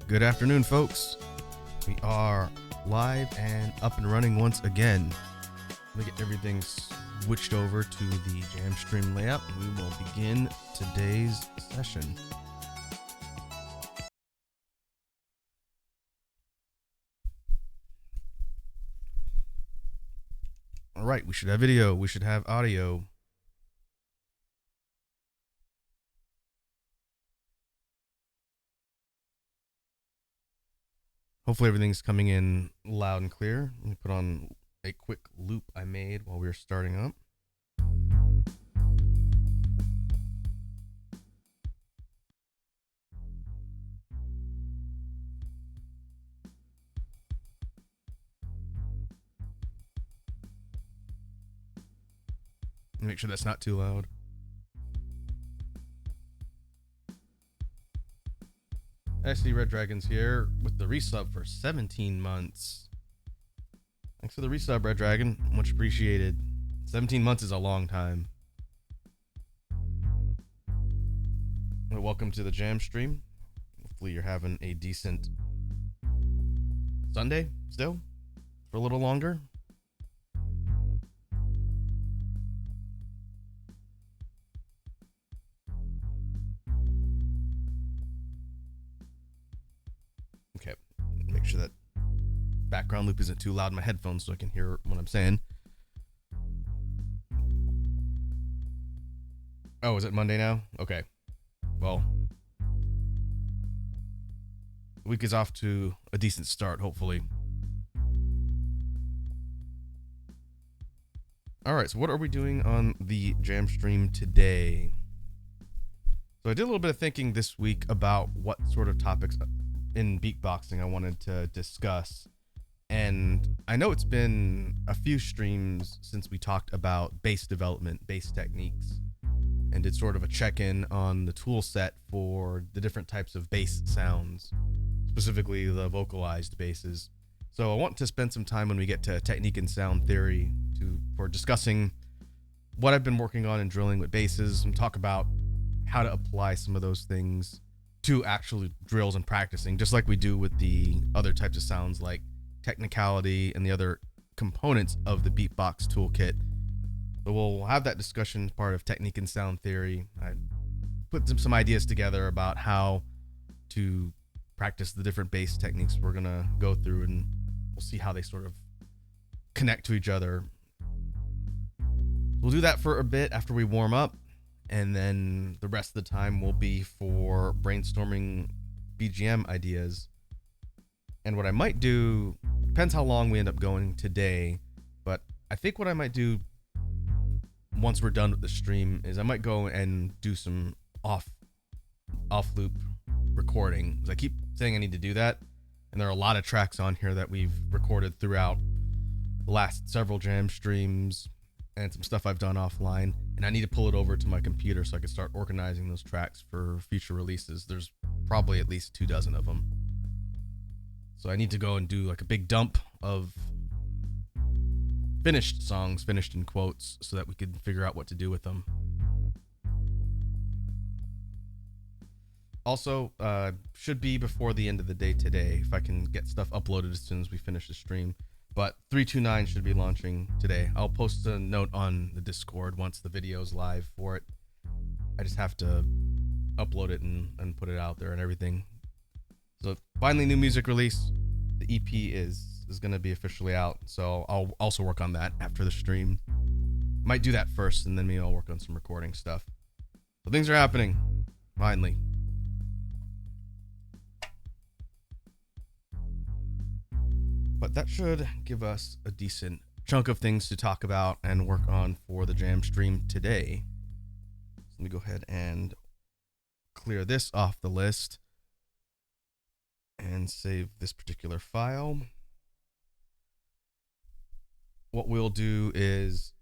Good afternoon, folks. We are live and up and running once again. Let me get everything switched over to the Jam Stream layout, and we will begin today's session. All right, we should have video, we should have audio. Hopefully everything's coming in loud and clear. Let me put on a quick loop I made while we were starting up. Make sure that's not too loud. I see Red Dragon's here with the resub for 17 months. Thanks for the resub, Red Dragon. Much appreciated. 17 months is a long time. Well, welcome to the Jam Stream. Hopefully you're having a decent Sunday still for a little longer. Okay, make sure that background loop isn't too loud in my headphones so I can hear what I'm saying. Oh, is it Monday now? Okay. Well, the week is off to a decent start, hopefully. All right, so what are we doing on the Jam Stream today? So I did a little bit of thinking this week about what sort of topics in beatboxing I wanted to discuss. And I know it's been a few streams since we talked about bass development, bass techniques, and did sort of a check-in on the tool set for the different types of bass sounds, specifically the vocalized basses. So I want to spend some time when we get to technique and sound theory for discussing what I've been working on and drilling with basses, and talk about how to apply some of those things to actual drills and practicing, just like we do with the other types of sounds like technicality and the other components of the beatbox toolkit. So we'll have that discussion as part of technique and sound theory. I put some ideas together about how to practice the different bass techniques we're gonna go through, and we'll see how they sort of connect to each other. We'll do that for a bit after we warm up, and then the rest of the time will be for brainstorming BGM ideas. And what I might do, depends how long we end up going today, but I think what I might do once we're done with the stream is I might go and do some off loop recording, because I keep saying I need to do that, and there are a lot of tracks on here that we've recorded throughout the last several Jam streams and some stuff I've done offline, and I need to pull it over to my computer so I can start organizing those tracks for future releases. There's probably at least 24 of them. So I need to go and do like a big dump of finished songs, finished in quotes, so that we could figure out what to do with them. Also, should be before the end of the day today, if I can get stuff uploaded as soon as we finish the stream. But 329 should be launching today. I'll post a note on the Discord once the video's live for it. I just have to upload it and put it out there and everything. So finally, new music release. The EP is going to be officially out, so I'll also work on that after the stream. Might do that first, and then maybe I'll work on some recording stuff. So things are happening, finally. But that should give us a decent chunk of things to talk about and work on for the Jam stream today. So let me go ahead and clear this off the list and save this particular file. What we'll do is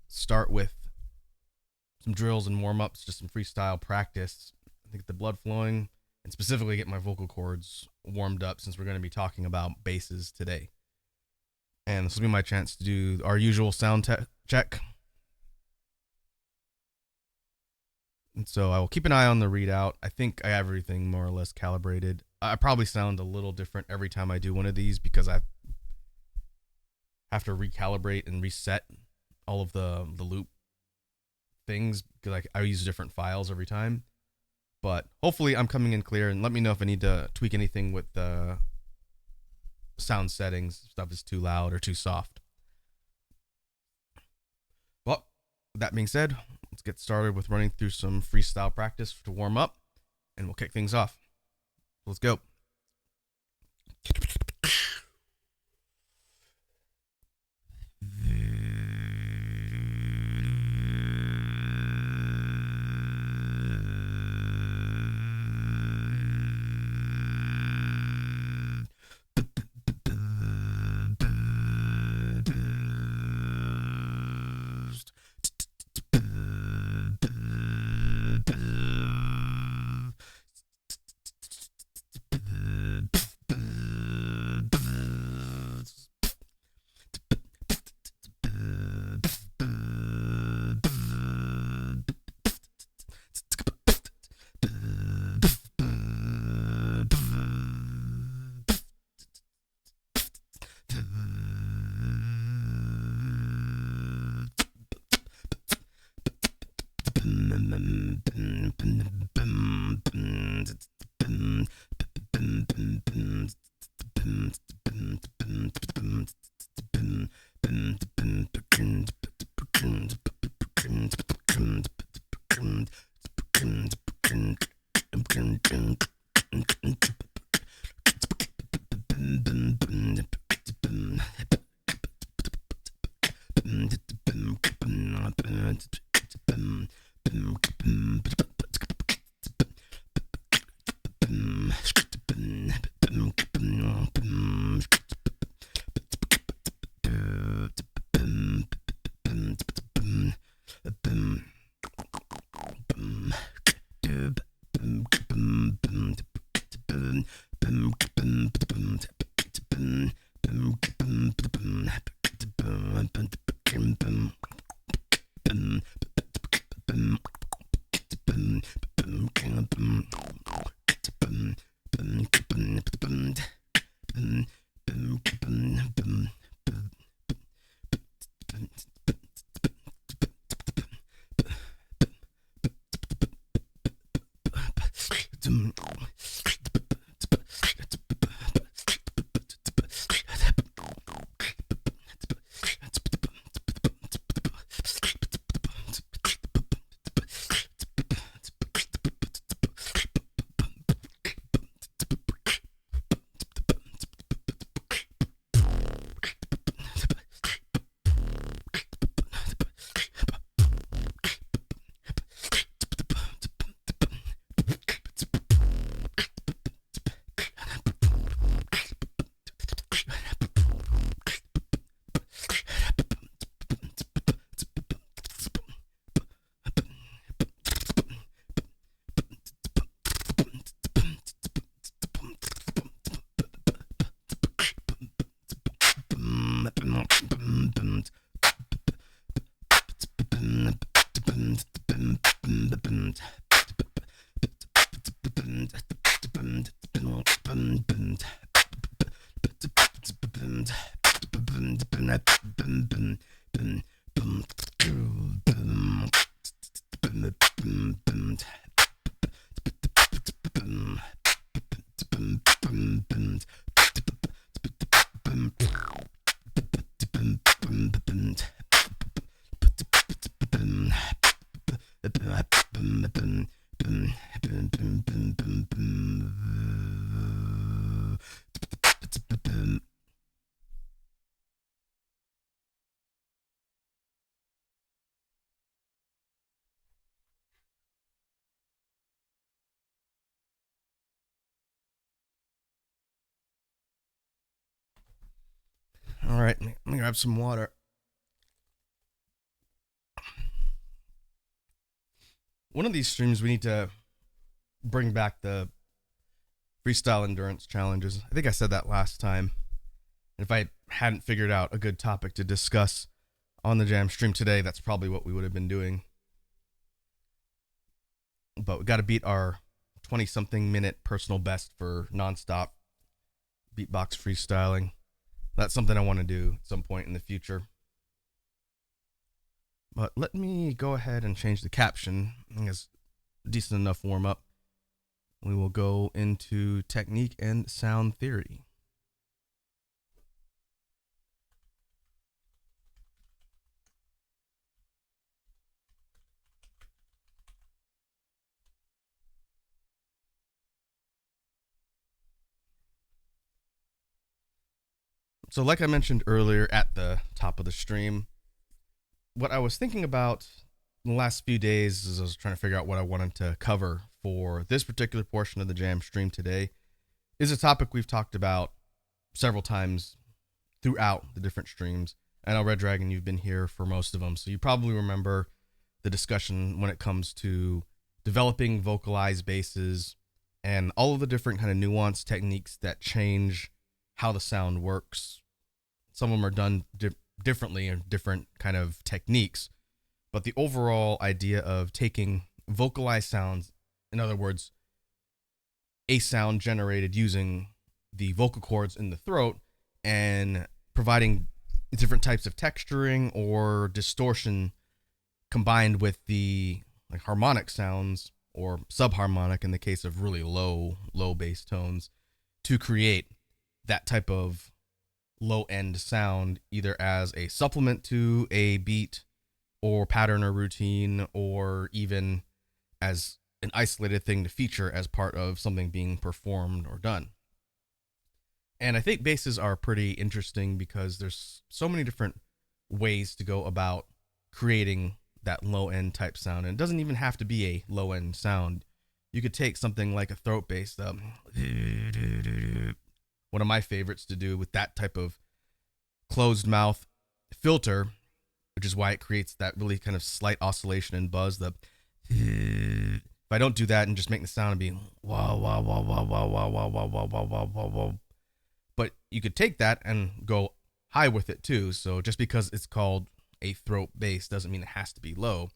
start with some drills and warm-ups, just some freestyle practice. I think the blood flowing, and specifically get my vocal cords warmed up, since we're going to be talking about basses today. And this will be my chance to do our usual sound check. And so I will keep an eye on the readout. I think I have everything more or less calibrated. I probably sound a little different every time I do one of these because I have to recalibrate and reset all of the loop things because I use different files every time. But hopefully I'm coming in clear, and let me know if I need to tweak anything with the sound settings. Stuff is too loud or too soft. Well, with that being said, let's get started with running through some freestyle practice to warm up, and we'll kick things off. Let's go. All right, let me grab some water. One of these streams, we need to bring back the freestyle endurance challenges. I think I said that last time. And if I hadn't figured out a good topic to discuss on the jam stream today, that's probably what we would have been doing. but we got to beat our 20-something minute personal best for nonstop beatbox freestyling. That's something I want to do at some point in the future. But let me go ahead and change the caption. I think it's a decent enough warm up. We will go into technique and sound theory. So, like I mentioned earlier at the top of the stream, what I was thinking about in the last few days as I was trying to figure out what I wanted to cover for this particular portion of the Jam stream today is a topic we've talked about several times throughout the different streams. I know Red Dragon, you've been here for most of them, so you probably remember the discussion when it comes to developing vocalized basses and all of the different kind of nuanced techniques that change how the sound works. Some of them are done differently in different kind of techniques, but the overall idea of taking vocalized sounds, in other words, a sound generated using the vocal cords in the throat and providing different types of texturing or distortion combined with the like harmonic sounds or subharmonic in the case of really low bass tones to create that type of low end sound, either as a supplement to a beat or pattern or routine, or even as an isolated thing to feature as part of something being performed or done. And I think basses are pretty interesting because there's so many different ways to go about creating that low end type sound. And it doesn't even have to be a low end sound. You could take something like a throat bass, one of my favorites to do with that type of closed mouth filter, which is why it creates that really kind of slight oscillation and buzz. If I don't do that and just make the sound and be wow, wow, wow, wow, wow, wow, wow, wow, wow, wow, wow, wow, wow. But you could take that and go high with it too. So just because it's called a throat bass doesn't mean it has to be low.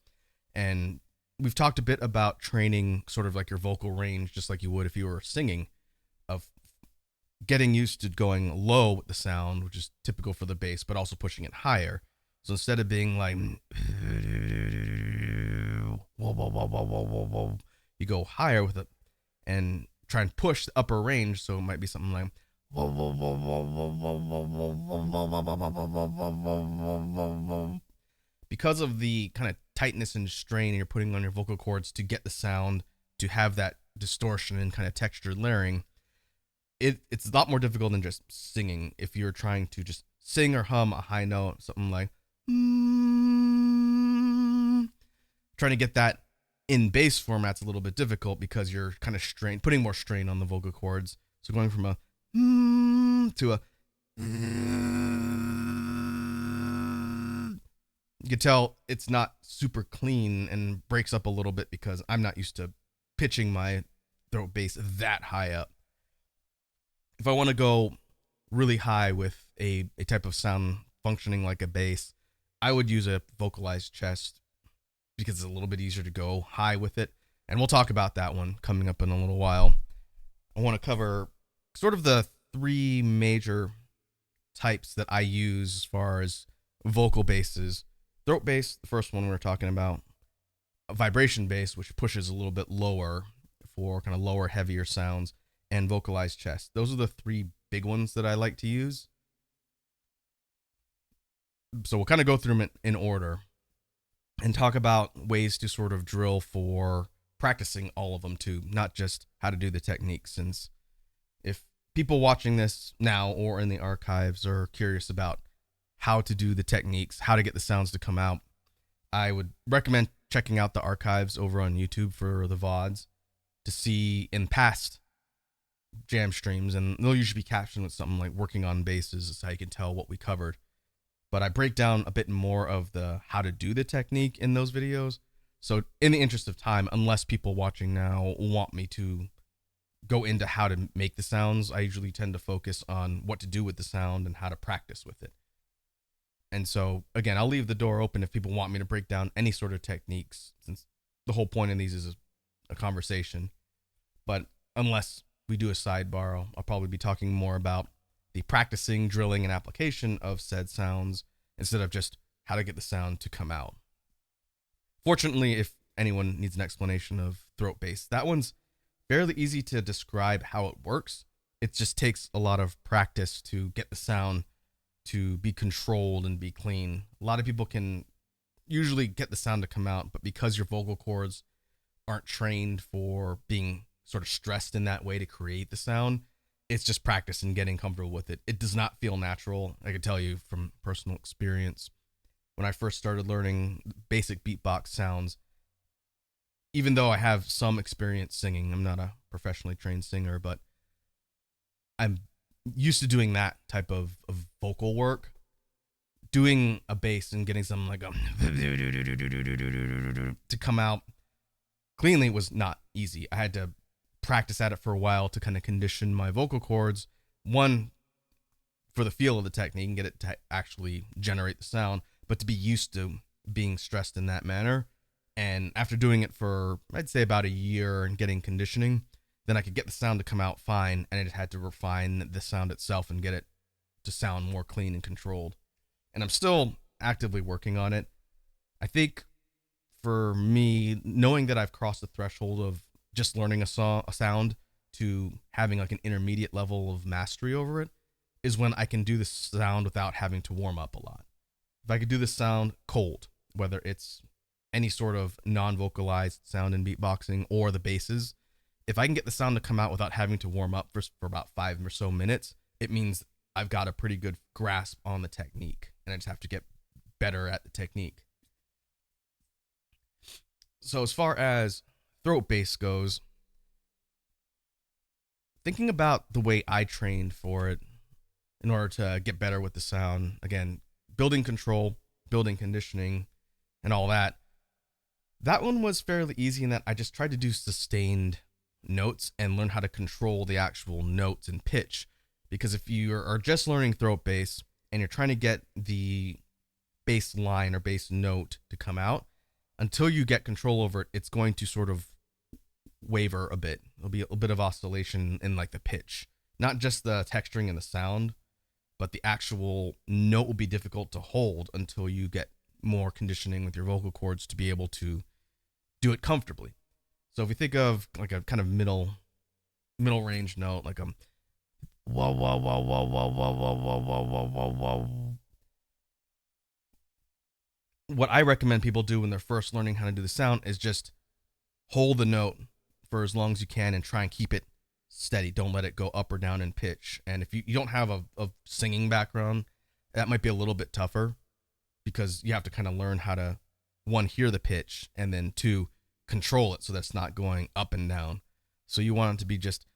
And we've talked a bit about training sort of like your vocal range, just like you would if you were singing, of getting used to going low with the sound, which is typical for the bass, but also pushing it higher. So instead of being like, you go higher with it and try and push the upper range. So it might be something like, because of the kind of tightness and strain you're putting on your vocal cords to get the sound to have that distortion and kind of textured layering. It's a lot more difficult than just singing. If you're trying to just sing or hum a high note, something like trying to get that in bass format's a little bit difficult because you're kind of putting more strain on the vocal cords. So going from a to a, you can tell it's not super clean and breaks up a little bit because I'm not used to pitching my throat bass that high up. If I want to go really high with a type of sound functioning like a bass, I would use a vocalized chest because it's a little bit easier to go high with it. And we'll talk about that one coming up in a little while. I want to cover sort of the three major types that I use as far as vocal basses. Throat bass, the first one we were talking about. A vibration bass, which pushes a little bit lower for kind of lower, heavier sounds. And vocalized chest. Those are the three big ones that I like to use. So we'll kind of go through them in order and talk about ways to sort of drill for practicing all of them too, not just how to do the techniques. Since if people watching this now or in the archives are curious about how to do the techniques, how to get the sounds to come out, I would recommend checking out the archives over on YouTube for the VODs to see in past jam streams, and they'll usually be captioned with something like working on basses, so you can tell what we covered. But I break down a bit more of the how to do the technique in those videos. So in the interest of time, unless people watching now want me to go into how to make the sounds, I usually tend to focus on what to do with the sound and how to practice with it. And so again, I'll leave the door open if people want me to break down any sort of techniques, since the whole point of these is a conversation. But unless we do a sidebar, I'll probably be talking more about the practicing, drilling, and application of said sounds instead of just how to get the sound to come out. Fortunately, if anyone needs an explanation of throat bass, that one's fairly easy to describe how it works. It just takes a lot of practice to get the sound to be controlled and be clean. A lot of people can usually get the sound to come out, but because your vocal cords aren't trained for being sort of stressed in that way to create the sound, it's just practice and getting comfortable with it. It does not feel natural. I can tell you from personal experience. When I first started learning basic beatbox sounds, even though I have some experience singing, I'm not a professionally trained singer, but I'm used to doing that type of vocal work. Doing a bass and getting something like a to come out cleanly was not easy. I had to practice at it for a while to kind of condition my vocal cords. One, for the feel of the technique and get it to actually generate the sound, but to be used to being stressed in that manner. And after doing it for, I'd say, about a year and getting conditioning, then I could get the sound to come out fine, and I just had to refine the sound itself and get it to sound more clean and controlled. And I'm still actively working on it. I think for me, knowing that I've crossed the threshold of just learning a sound to having like an intermediate level of mastery over it is when I can do the sound without having to warm up a lot. If I could do the sound cold, whether it's any sort of non-vocalized sound in beatboxing or the basses, if I can get the sound to come out without having to warm up for about 5 or so minutes, it means I've got a pretty good grasp on the technique, and I just have to get better at the technique. So as far as throat bass goes, thinking about the way I trained for it in order to get better with the sound, again, building control, building conditioning, and all that, that one was fairly easy in that I just tried to do sustained notes and learn how to control the actual notes and pitch. Because if you are just learning throat bass and you're trying to get the bass line or bass note to come out, until you get control over it, it's going to sort of waver a bit. There'll be a bit of oscillation in like the pitch, not just the texturing and the sound, but the actual note will be difficult to hold until you get more conditioning with your vocal cords to be able to do it comfortably. So if you think of like a kind of middle range note, like a wah wah wah wah wah wah wah wah wah wah wah wah. What I recommend people do when they're first learning how to do the sound is just hold the note for as long as you can and try and keep it steady. Don't let it go up or down in pitch. And if you don't have a singing background, that might be a little bit tougher because you have to kind of learn how to, one, hear the pitch, and then two, control it so that's not going up and down. So you want it to be just,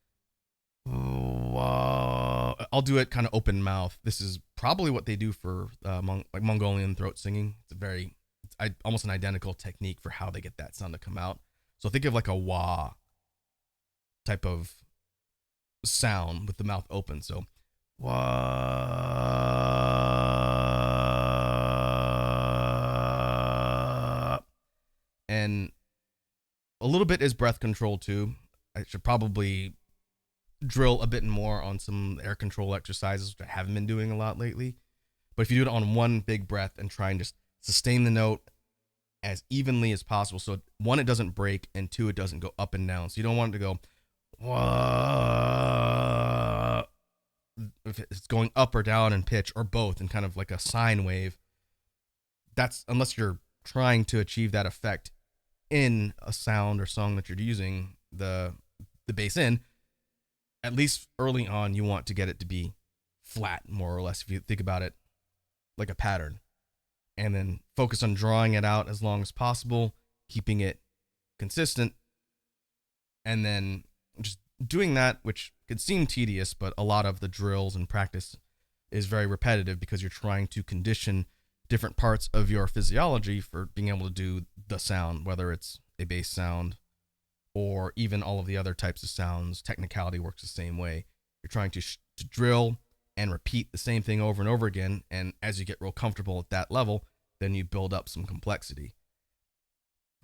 I'll do it kind of open mouth. This is probably what they do for like Mongolian throat singing. It's almost an identical technique for how they get that sound to come out. So think of like a wah type of sound with the mouth open. So wah, and a little bit is breath control too. I should probably drill a bit more on some air control exercises, which I haven't been doing a lot lately. But if you do it on one big breath and try and just sustain the note as evenly as possible, so one, it doesn't break, and two, it doesn't go up and down. So you don't want it to go wah, if it's going up or down in pitch or both in kind of like a sine wave. That's, unless you're trying to achieve that effect in a sound or song that you're using the bass in, at least early on, you want to get it to be flat, more or less, if you think about it like a pattern. And then focus on drawing it out as long as possible, keeping it consistent, and then just doing that, which could seem tedious, but a lot of the drills and practice is very repetitive because you're trying to condition different parts of your physiology for being able to do the sound, whether it's a bass sound or even all of the other types of sounds. Technicality works the same way. You're trying to drill and repeat the same thing over and over again, and as you get real comfortable at that level, then you build up some complexity.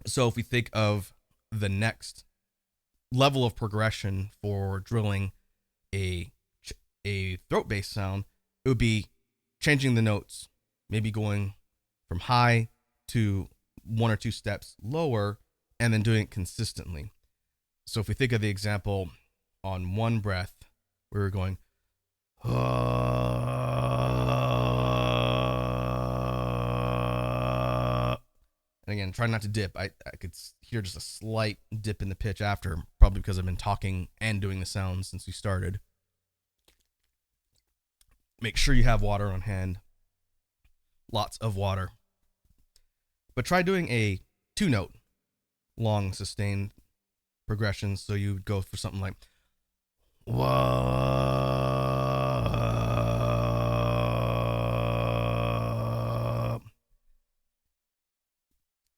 So if we think of the next level of progression for drilling a a throat bass sound, it would be changing the notes, maybe going from high to one or two steps lower, and then doing it consistently. So if we think of the example on one breath, we were going, and again, try not to dip. I could hear just a slight dip in the pitch after, probably because I've been talking and doing the sounds since we started. Make sure you have water on hand. Lots of water. But try doing a 2-note long sustained progression. So you would go for something like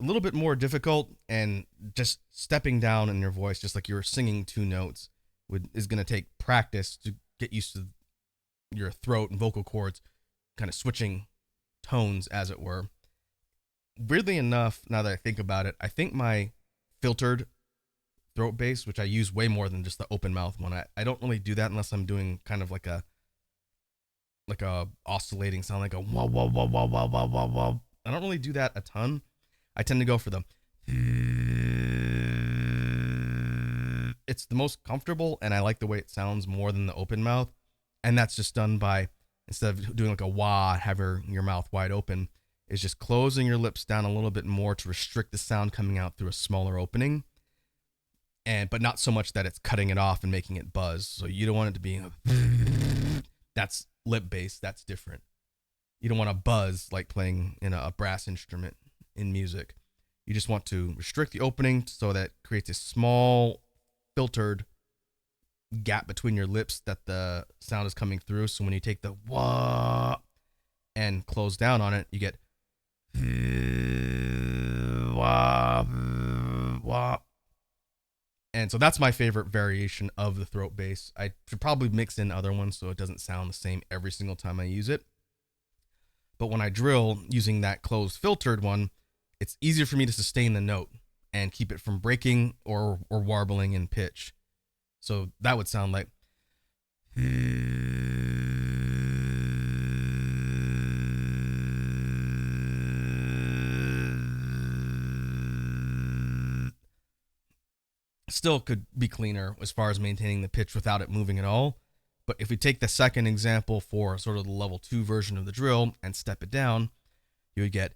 a little bit more difficult, and just stepping down in your voice, just like you were singing 2 notes, is going to take practice to get used to your throat and vocal cords kind of switching tones, as it were. Weirdly enough, now that I think about it, I think my filtered throat bass, which I use way more than just the open mouth one, I don't really do that unless I'm doing kind of like a oscillating sound, like a wah wah wah wah wah wah wah wah. I don't really do that a ton. I tend to go for the it's the most comfortable, and I like the way it sounds more than the open mouth. And that's just done by, instead of doing like a wah, have your mouth wide open, is just closing your lips down a little bit more to restrict the sound coming out through a smaller opening. But not so much that it's cutting it off and making it buzz. So you don't want it to be that's lip bass, that's different. You don't want to buzz like playing in a brass instrument in music. You just want to restrict the opening so that creates a small filtered gap between your lips that the sound is coming through. So when you take the wah and close down on it, you get wah wah. And so that's my favorite variation of the throat bass. I should probably mix in other ones so it doesn't sound the same every single time I use it. But when I drill using that closed filtered one, it's easier for me to sustain the note and keep it from breaking or warbling in pitch. So that would sound like still could be cleaner as far as maintaining the pitch without it moving at all. But if we take the second example for sort of the level 2 version of the drill and step it down, you would get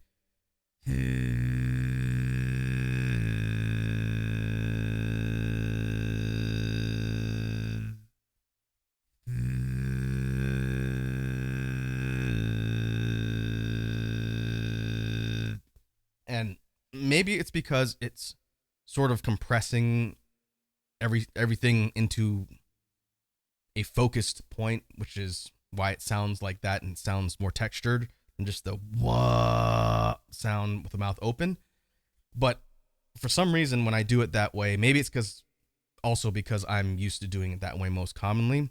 and maybe it's because it's sort of compressing everything into a focused point, which is why it sounds like that and sounds more textured than just the wah sound with the mouth open. But for some reason, when I do it that way, maybe it's because I'm used to doing it that way most commonly,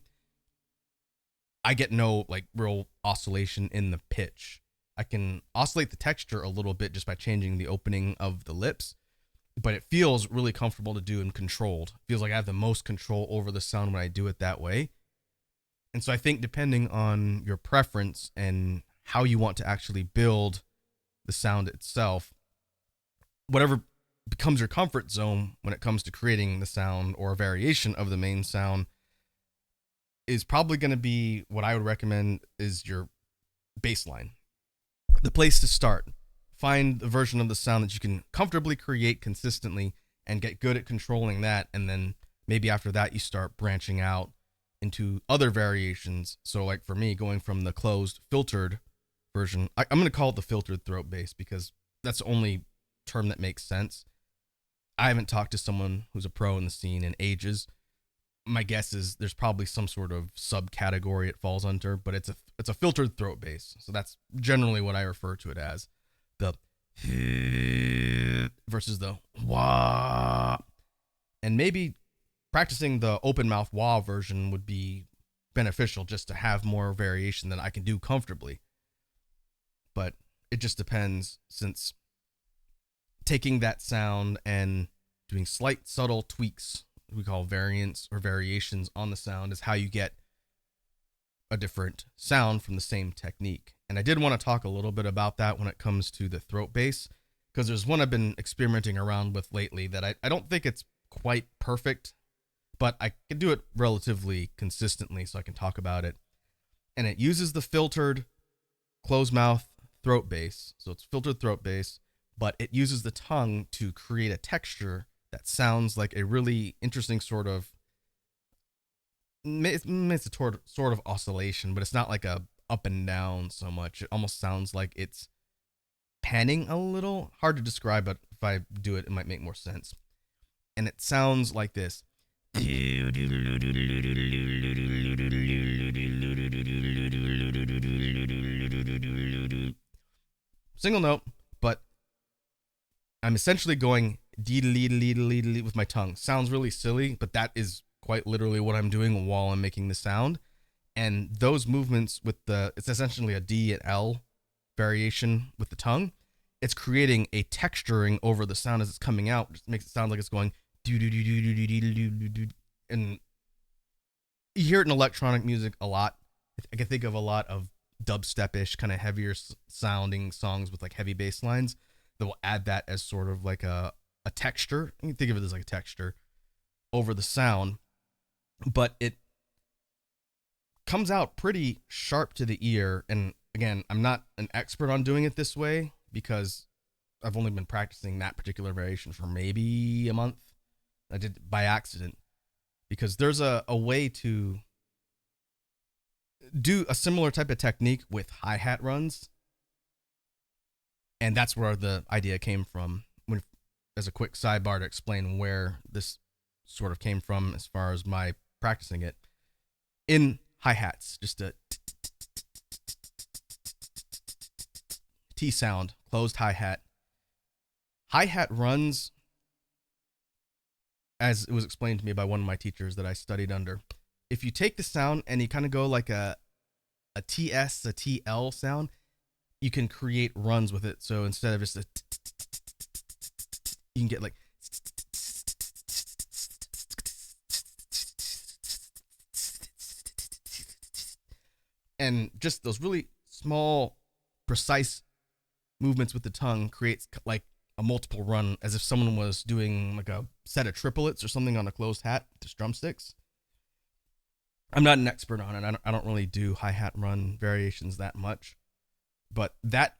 I get no like real oscillation in the pitch. I can oscillate the texture a little bit just by changing the opening of the lips, but it feels really comfortable to do and controlled. It feels like I have the most control over the sound when I do it that way. And so I think depending on your preference and how you want to actually build the sound itself, whatever becomes your comfort zone when it comes to creating the sound or a variation of the main sound is probably going to be what I would recommend is your baseline. The place to start. Find the version of the sound that you can comfortably create consistently and get good at controlling that. And then maybe after that, you start branching out into other variations. So like for me, going from the closed filtered version, I'm going to call it the filtered throat bass because that's the only term that makes sense. I haven't talked to someone who's a pro in the scene in ages. My guess is there's probably some sort of subcategory it falls under, but it's a filtered throat bass. So that's generally what I refer to it as. The versus the wah. And maybe practicing the open mouth wah version would be beneficial just to have more variation that I can do comfortably. But it just depends, since taking that sound and doing slight subtle tweaks we call variants or variations on the sound, is how you get a different sound from the same technique. And I did want to talk a little bit about that when it comes to the throat bass, because there's one I've been experimenting around with lately that I don't think it's quite perfect, but I can do it relatively consistently, so I can talk about it. And it uses the filtered closed mouth throat bass. So it's filtered throat bass, but it uses the tongue to create a texture that sounds like a really interesting sort of, it's a sort of oscillation, but it's not like a up and down so much. It almost sounds like it's panning a little. Hard to describe, but if I do it, it might make more sense. And it sounds like this. Single note, but I'm essentially going dee with my tongue. Sounds really silly, but that is quite literally what I'm doing while I'm making the sound. And those movements with it's essentially a D and L variation with the tongue. It's creating a texturing over the sound as it's coming out, which makes it sound like it's going do do do do do do do do do. And you hear it in electronic music a lot. I can think of a lot of dubstep-ish, kind of heavier sounding songs with like heavy bass lines that will add that as sort of like a texture. You can think of it as like a texture over the sound, but it comes out pretty sharp to the ear. And again, I'm not an expert on doing it this way because I've only been practicing that particular variation for maybe a month. I did it by accident because there's a way to do a similar type of technique with hi-hat runs. And that's where the idea came from, when, as a quick sidebar to explain where this sort of came from as far as my practicing it. In hi-hats, just a T sound, closed hi-hat. Hi-hat runs, as it was explained to me by one of my teachers that I studied under, if you take the sound and you kind of go like a TS, a TL sound, you can create runs with it. So instead of just a, you can get like, and just those really small, precise movements with the tongue creates like a multiple run, as if someone was doing like a set of triplets or something on a closed hat with just drumsticks. I'm not an expert on it. I don't really do hi-hat run variations that much. But that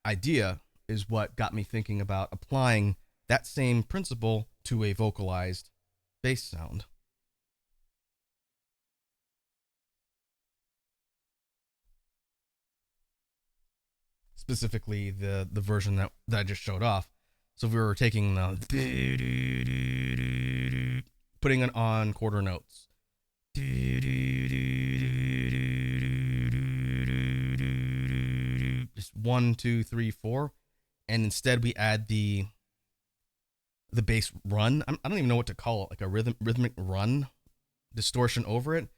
idea is what got me thinking about applying that same principle to a vocalized bass sound. Specifically, the version that I just showed off. So if we were taking the, putting it on quarter notes, just 1, 2, 3, 4, and instead we add the bass run. I don't even know what to call it, like a rhythmic run distortion over it.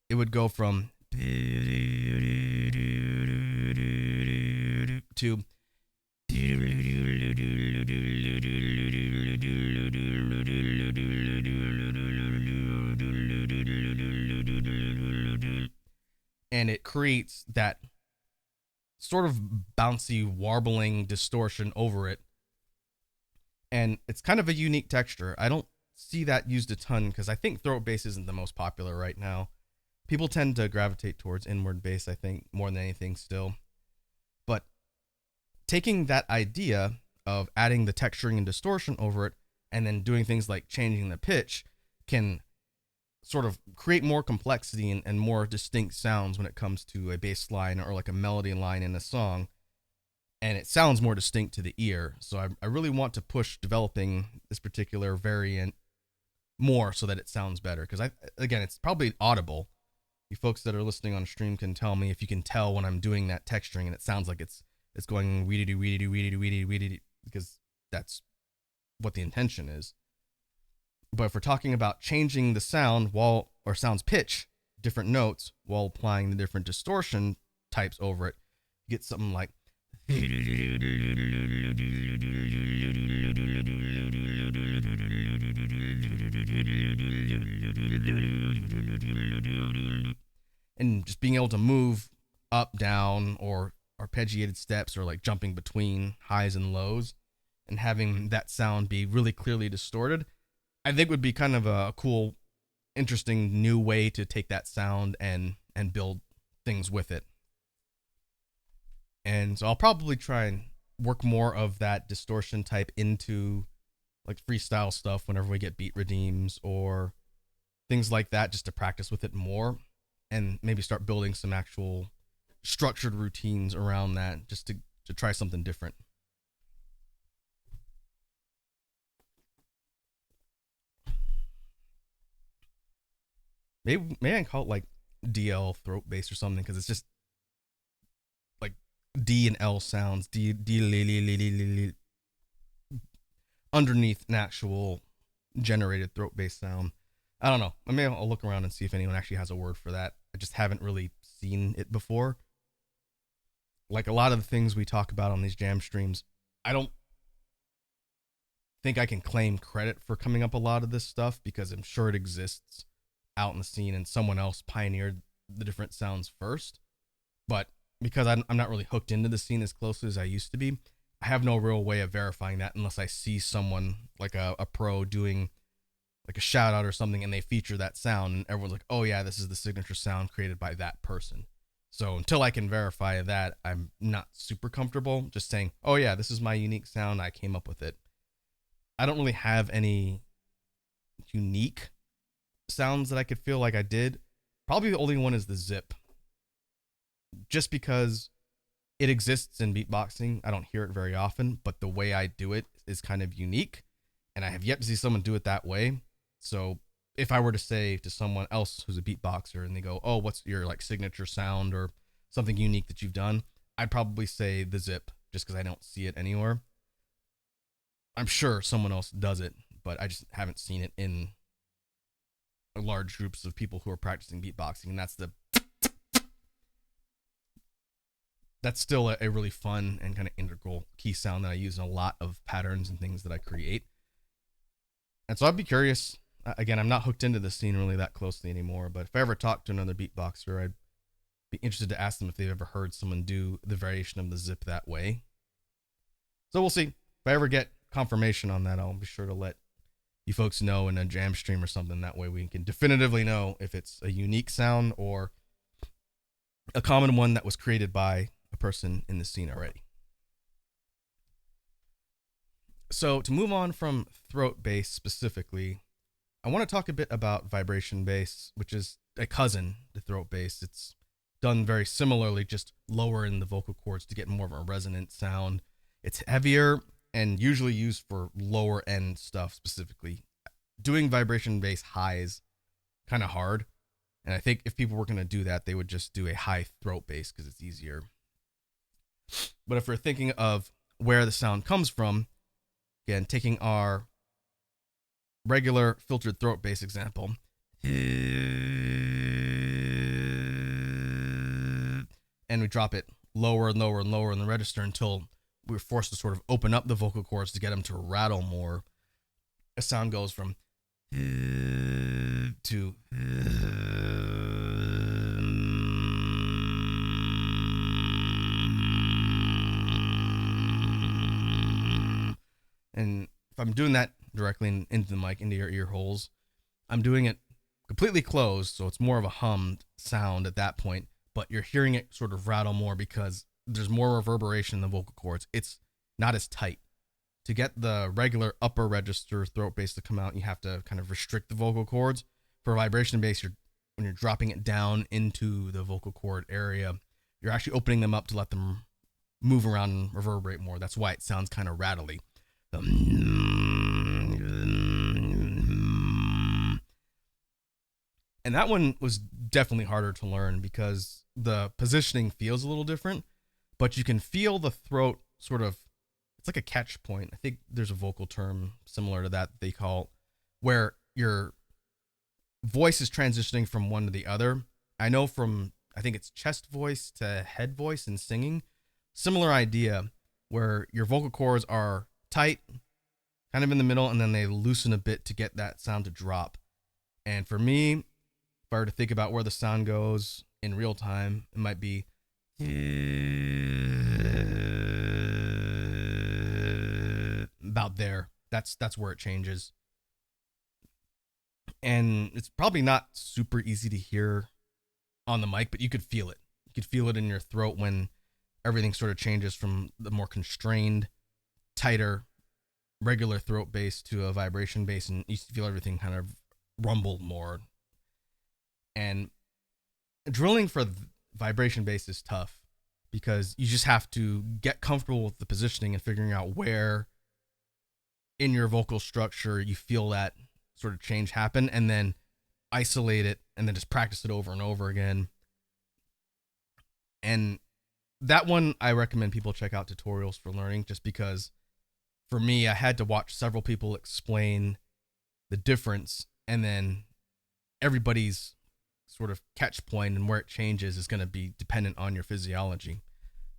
It would go from to and it creates that sort of bouncy, warbling distortion over it. And it's kind of a unique texture. I don't see that used a ton because I think throat bass isn't the most popular right now. People tend to gravitate towards inward bass, I think, more than anything still. But taking that idea of adding the texturing and distortion over it and then doing things like changing the pitch can sort of create more complexity and more distinct sounds when it comes to a bass line or like a melody line in a song. And it sounds more distinct to the ear. So I really want to push developing this particular variant more so that it sounds better. Because again, it's probably audible. You folks that are listening on stream can tell me if you can tell when I'm doing that texturing and it sounds like it's going weedy, because that's what the intention is. But if we're talking about changing the sound or sound's pitch, different notes, while applying the different distortion types over it, you get something like and just being able to move up, down, or arpeggiated steps, or like jumping between highs and lows, and having that sound be really clearly distorted, I think would be kind of a cool, interesting new way to take that sound and build things with it. And so I'll probably try and work more of that distortion type into like freestyle stuff whenever we get beat redeems or things like that, just to practice with it more and maybe start building some actual structured routines around that, just to try something different. Maybe I can call it like DL throat bass or something, because it's just like D and L sounds, D underneath an actual generated throat bass sound. I don't know. Maybe I'll look around and see if anyone actually has a word for that. I just haven't really seen it before. Like a lot of the things we talk about on these jam streams, I don't think I can claim credit for coming up a lot of this stuff, because I'm sure it exists out in the scene and someone else pioneered the different sounds first. But because I'm not really hooked into the scene as closely as I used to be, I have no real way of verifying that unless I see someone like a pro doing like a shout out or something and they feature that sound and everyone's like, oh yeah, this is the signature sound created by that person. So until I can verify that, I'm not super comfortable just saying, oh yeah, this is my unique sound, I came up with it. I don't really have any unique sounds that I could feel like I did. Probably the only one is the zip. Just because it exists in beatboxing, I don't hear it very often, but the way I do it is kind of unique, and I have yet to see someone do it that way. So if I were to say to someone else who's a beatboxer and they go, oh, what's your like signature sound or something unique that you've done, I'd probably say the zip, just because I don't see it anywhere. I'm sure someone else does it, but I just haven't seen it in large groups of people who are practicing beatboxing, and that's still a really fun and kind of integral key sound that I use in a lot of patterns and things that I create. And so I'd be curious. Again, I'm not hooked into the scene really that closely anymore, but if I ever talk to another beatboxer, I'd be interested to ask them if they've ever heard someone do the variation of the zip that way. So we'll see. If I ever get confirmation on that, I'll be sure to let you folks know in a jam stream or something. That way we can definitively know if it's a unique sound or a common one that was created by a person in the scene already. So to move on from throat bass specifically, I want to talk a bit about vibration bass, which is a cousin to throat bass. It's done very similarly, just lower in the vocal cords to get more of a resonant sound. It's heavier and usually used for lower end stuff specifically. Doing vibration bass high is kind of hard, and I think if people were going to do that, they would just do a high throat bass because it's easier. But if we're thinking of where the sound comes from, again, taking our regular filtered throat bass example, and we drop it lower and lower and lower in the register until we're forced to sort of open up the vocal cords to get them to rattle more. A sound goes from to and if I'm doing that directly into the mic, into your ear holes, I'm doing it completely closed, so it's more of a hummed sound at that point, but you're hearing it sort of rattle more because there's more reverberation in the vocal cords. It's not as tight. To get the regular upper register throat bass to come out, you have to kind of restrict the vocal cords. For vibration bass, when you're dropping it down into the vocal cord area, you're actually opening them up to let them move around and reverberate more. That's why it sounds kind of rattly. And that one was definitely harder to learn because the positioning feels a little different, but you can feel the throat sort of, it's like a catch point. I think there's a vocal term similar to that they call, where your voice is transitioning from one to the other. I know from, I think it's chest voice to head voice in singing. Similar idea where your vocal cords are tight, kind of in the middle, and then they loosen a bit to get that sound to drop. And for me, if I were to think about where the sound goes, in real time, it might be about there. That's where it changes. And it's probably not super easy to hear on the mic, but you could feel it. You could feel it in your throat when everything sort of changes from the more constrained, tighter, regular throat bass to a vibration bass, and you feel everything kind of rumble more. And drilling for vibration bass is tough because you just have to get comfortable with the positioning and figuring out where in your vocal structure you feel that sort of change happen, and then isolate it and then just practice it over and over again. And that one I recommend people check out tutorials for learning, just because for me I had to watch several people explain the difference, and then everybody's sort of catch point and where it changes is going to be dependent on your physiology.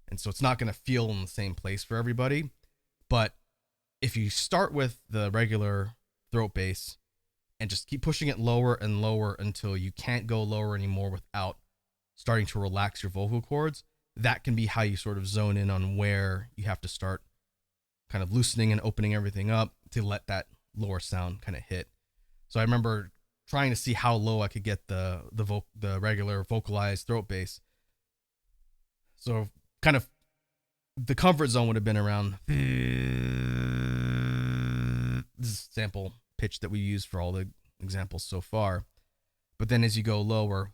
And so it's not going to feel in the same place for everybody. But if you start with the regular throat bass and just keep pushing it lower and lower until you can't go lower anymore without starting to relax your vocal cords, that can be how you sort of zone in on where you have to start kind of loosening and opening everything up to let that lower sound kind of hit. So I remember trying to see how low I could get the regular vocalized throat bass. So kind of the comfort zone would have been around this sample pitch that we use for all the examples so far. But then as you go lower,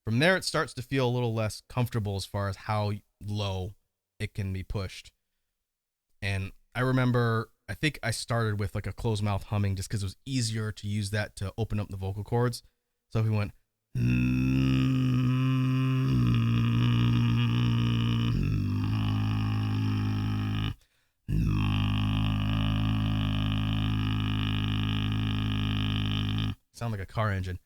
from there it starts to feel a little less comfortable as far as how low it can be pushed. And I remember, I think I started with like a closed mouth humming just because it was easier to use that to open up the vocal cords. So if we went, sound like a car engine.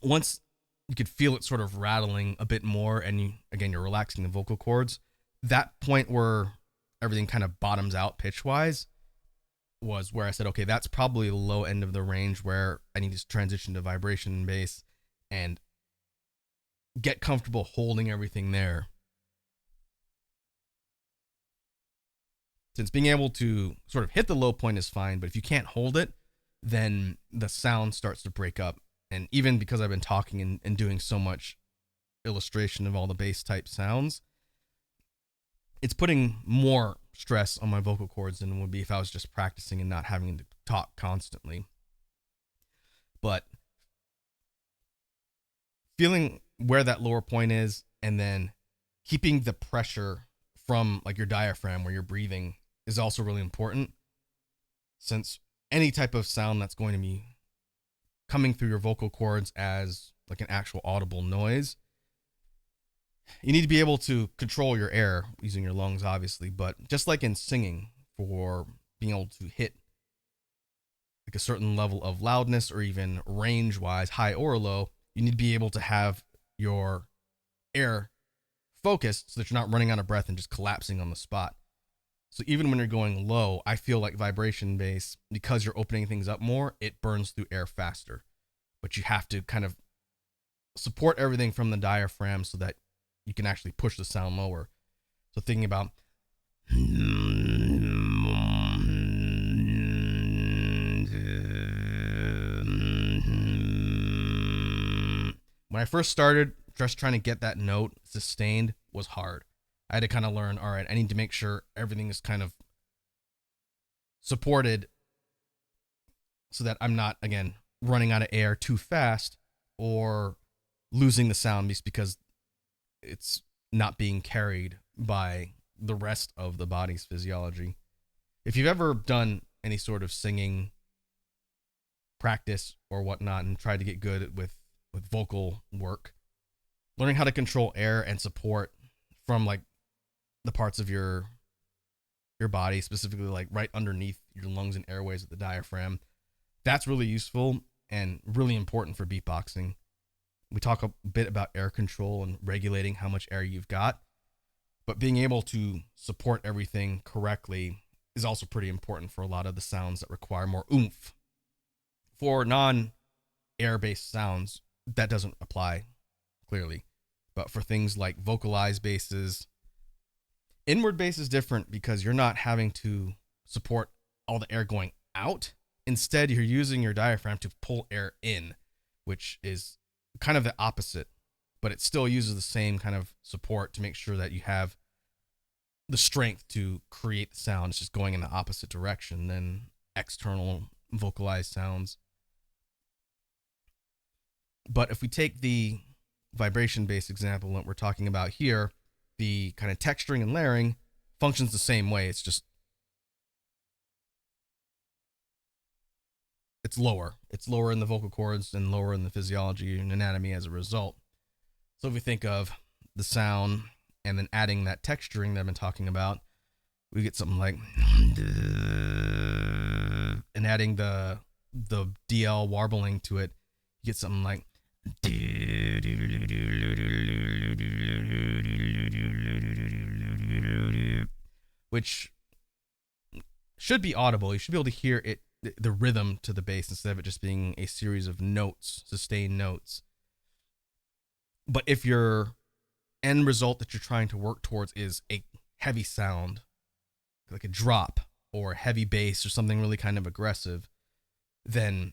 Once you could feel it sort of rattling a bit more, and you're relaxing the vocal cords, that point where everything kind of bottoms out pitch wise was where I said, okay, that's probably the low end of the range where I need to transition to vibration bass and get comfortable holding everything there. Since being able to sort of hit the low point is fine, but if you can't hold it, then the sound starts to break up. And even because I've been talking and doing so much illustration of all the bass type sounds, it's putting more stress on my vocal cords than it would be if I was just practicing and not having to talk constantly. But feeling where that lower point is, and then keeping the pressure from like your diaphragm where you're breathing is also really important, since any type of sound that's going to be coming through your vocal cords as like an actual audible noise, you need to be able to control your air using your lungs, obviously, but just like in singing, for being able to hit like a certain level of loudness or even range wise, high or low, you need to be able to have your air focused so that you're not running out of breath and just collapsing on the spot. So even when you're going low, I feel like vibration bass, because you're opening things up more, it burns through air faster. But you have to kind of support everything from the diaphragm so that you can actually push the sound lower. So thinking about when I first started, just trying to get that note sustained was hard. I had to kind of learn, all right, I need to make sure everything is kind of supported so that I'm not, again, running out of air too fast or losing the sound just because it's not being carried by the rest of the body's physiology. If you've ever done any sort of singing practice or whatnot and tried to get good with vocal work, learning how to control air and support from like the parts of your body, specifically like right underneath your lungs and airways at the diaphragm, that's really useful and really important for beatboxing. We talk a bit about air control and regulating how much air you've got, but being able to support everything correctly is also pretty important for a lot of the sounds that require more oomph. For non-air based sounds, that doesn't apply clearly. But for things like vocalized basses, inward bass is different because you're not having to support all the air going out. Instead, you're using your diaphragm to pull air in, which is kind of the opposite, but it still uses the same kind of support to make sure that you have the strength to create the sound. It's just going in the opposite direction than external vocalized sounds. But if we take the vibration based example that we're talking about here, the kind of texturing and layering functions the same way. It's just it's lower. It's lower in the vocal cords and lower in the physiology and anatomy as a result. So if we think of the sound and then adding that texturing that I've been talking about, we get something like, and adding the DL warbling to it, you get something like, which should be audible. You should be able to hear it, the rhythm to the bass, instead of it just being a series of notes, sustained notes. But if your end result that you're trying to work towards is a heavy sound, like a drop or a heavy bass or something really kind of aggressive, then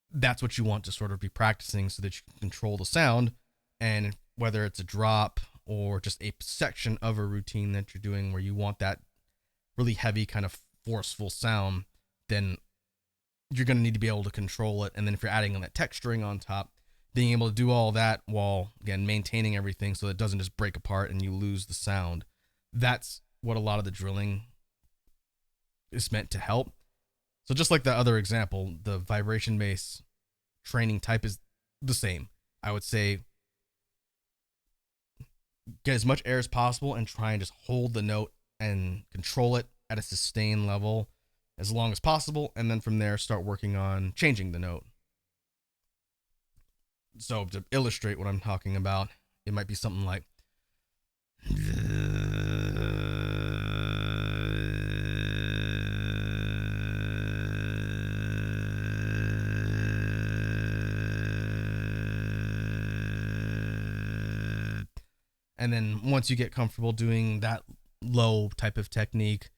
that's what you want to sort of be practicing so that you can control the sound. And whether it's a drop or just a section of a routine that you're doing where you want that really heavy kind of forceful sound, then you're going to need to be able to control it. And then if you're adding that texturing on top, being able to do all that while, again, maintaining everything so that it doesn't just break apart and you lose the sound. That's what a lot of the drilling is meant to help. So just like the other example, the vibration bass training type is the same. I would say get as much air as possible and try and just hold the note and control it at a sustained level as long as possible. And then from there, start working on changing the note. So to illustrate what I'm talking about, it might be something like, and then once you get comfortable doing that low type of technique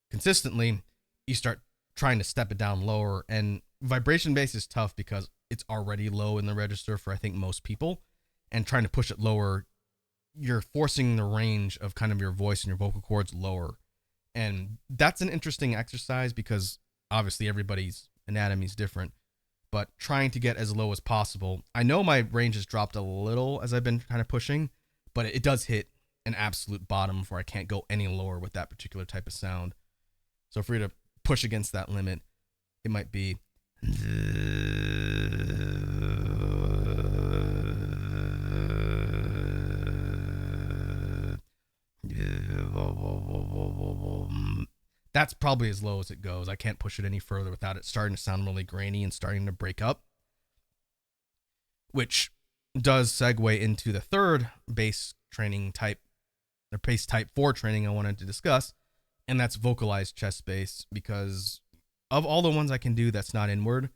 consistently, you start trying to step it down lower. And vibration bass is tough because it's already low in the register for, I think, most people. And trying to push it lower, you're forcing the range of kind of your voice and your vocal cords lower. And that's an interesting exercise because obviously everybody's anatomy is different. But trying to get as low as possible. I know my range has dropped a little as I've been kind of pushing, but it does hit an absolute bottom where I can't go any lower with that particular type of sound. So for you to push against that limit, it might be, that's probably as low as it goes. I can't push it any further without it starting to sound really grainy and starting to break up, which does segue into the third bass training type, or bass type 4 training I wanted to discuss, and that's vocalized chest bass, because of all the ones I can do that's not inward,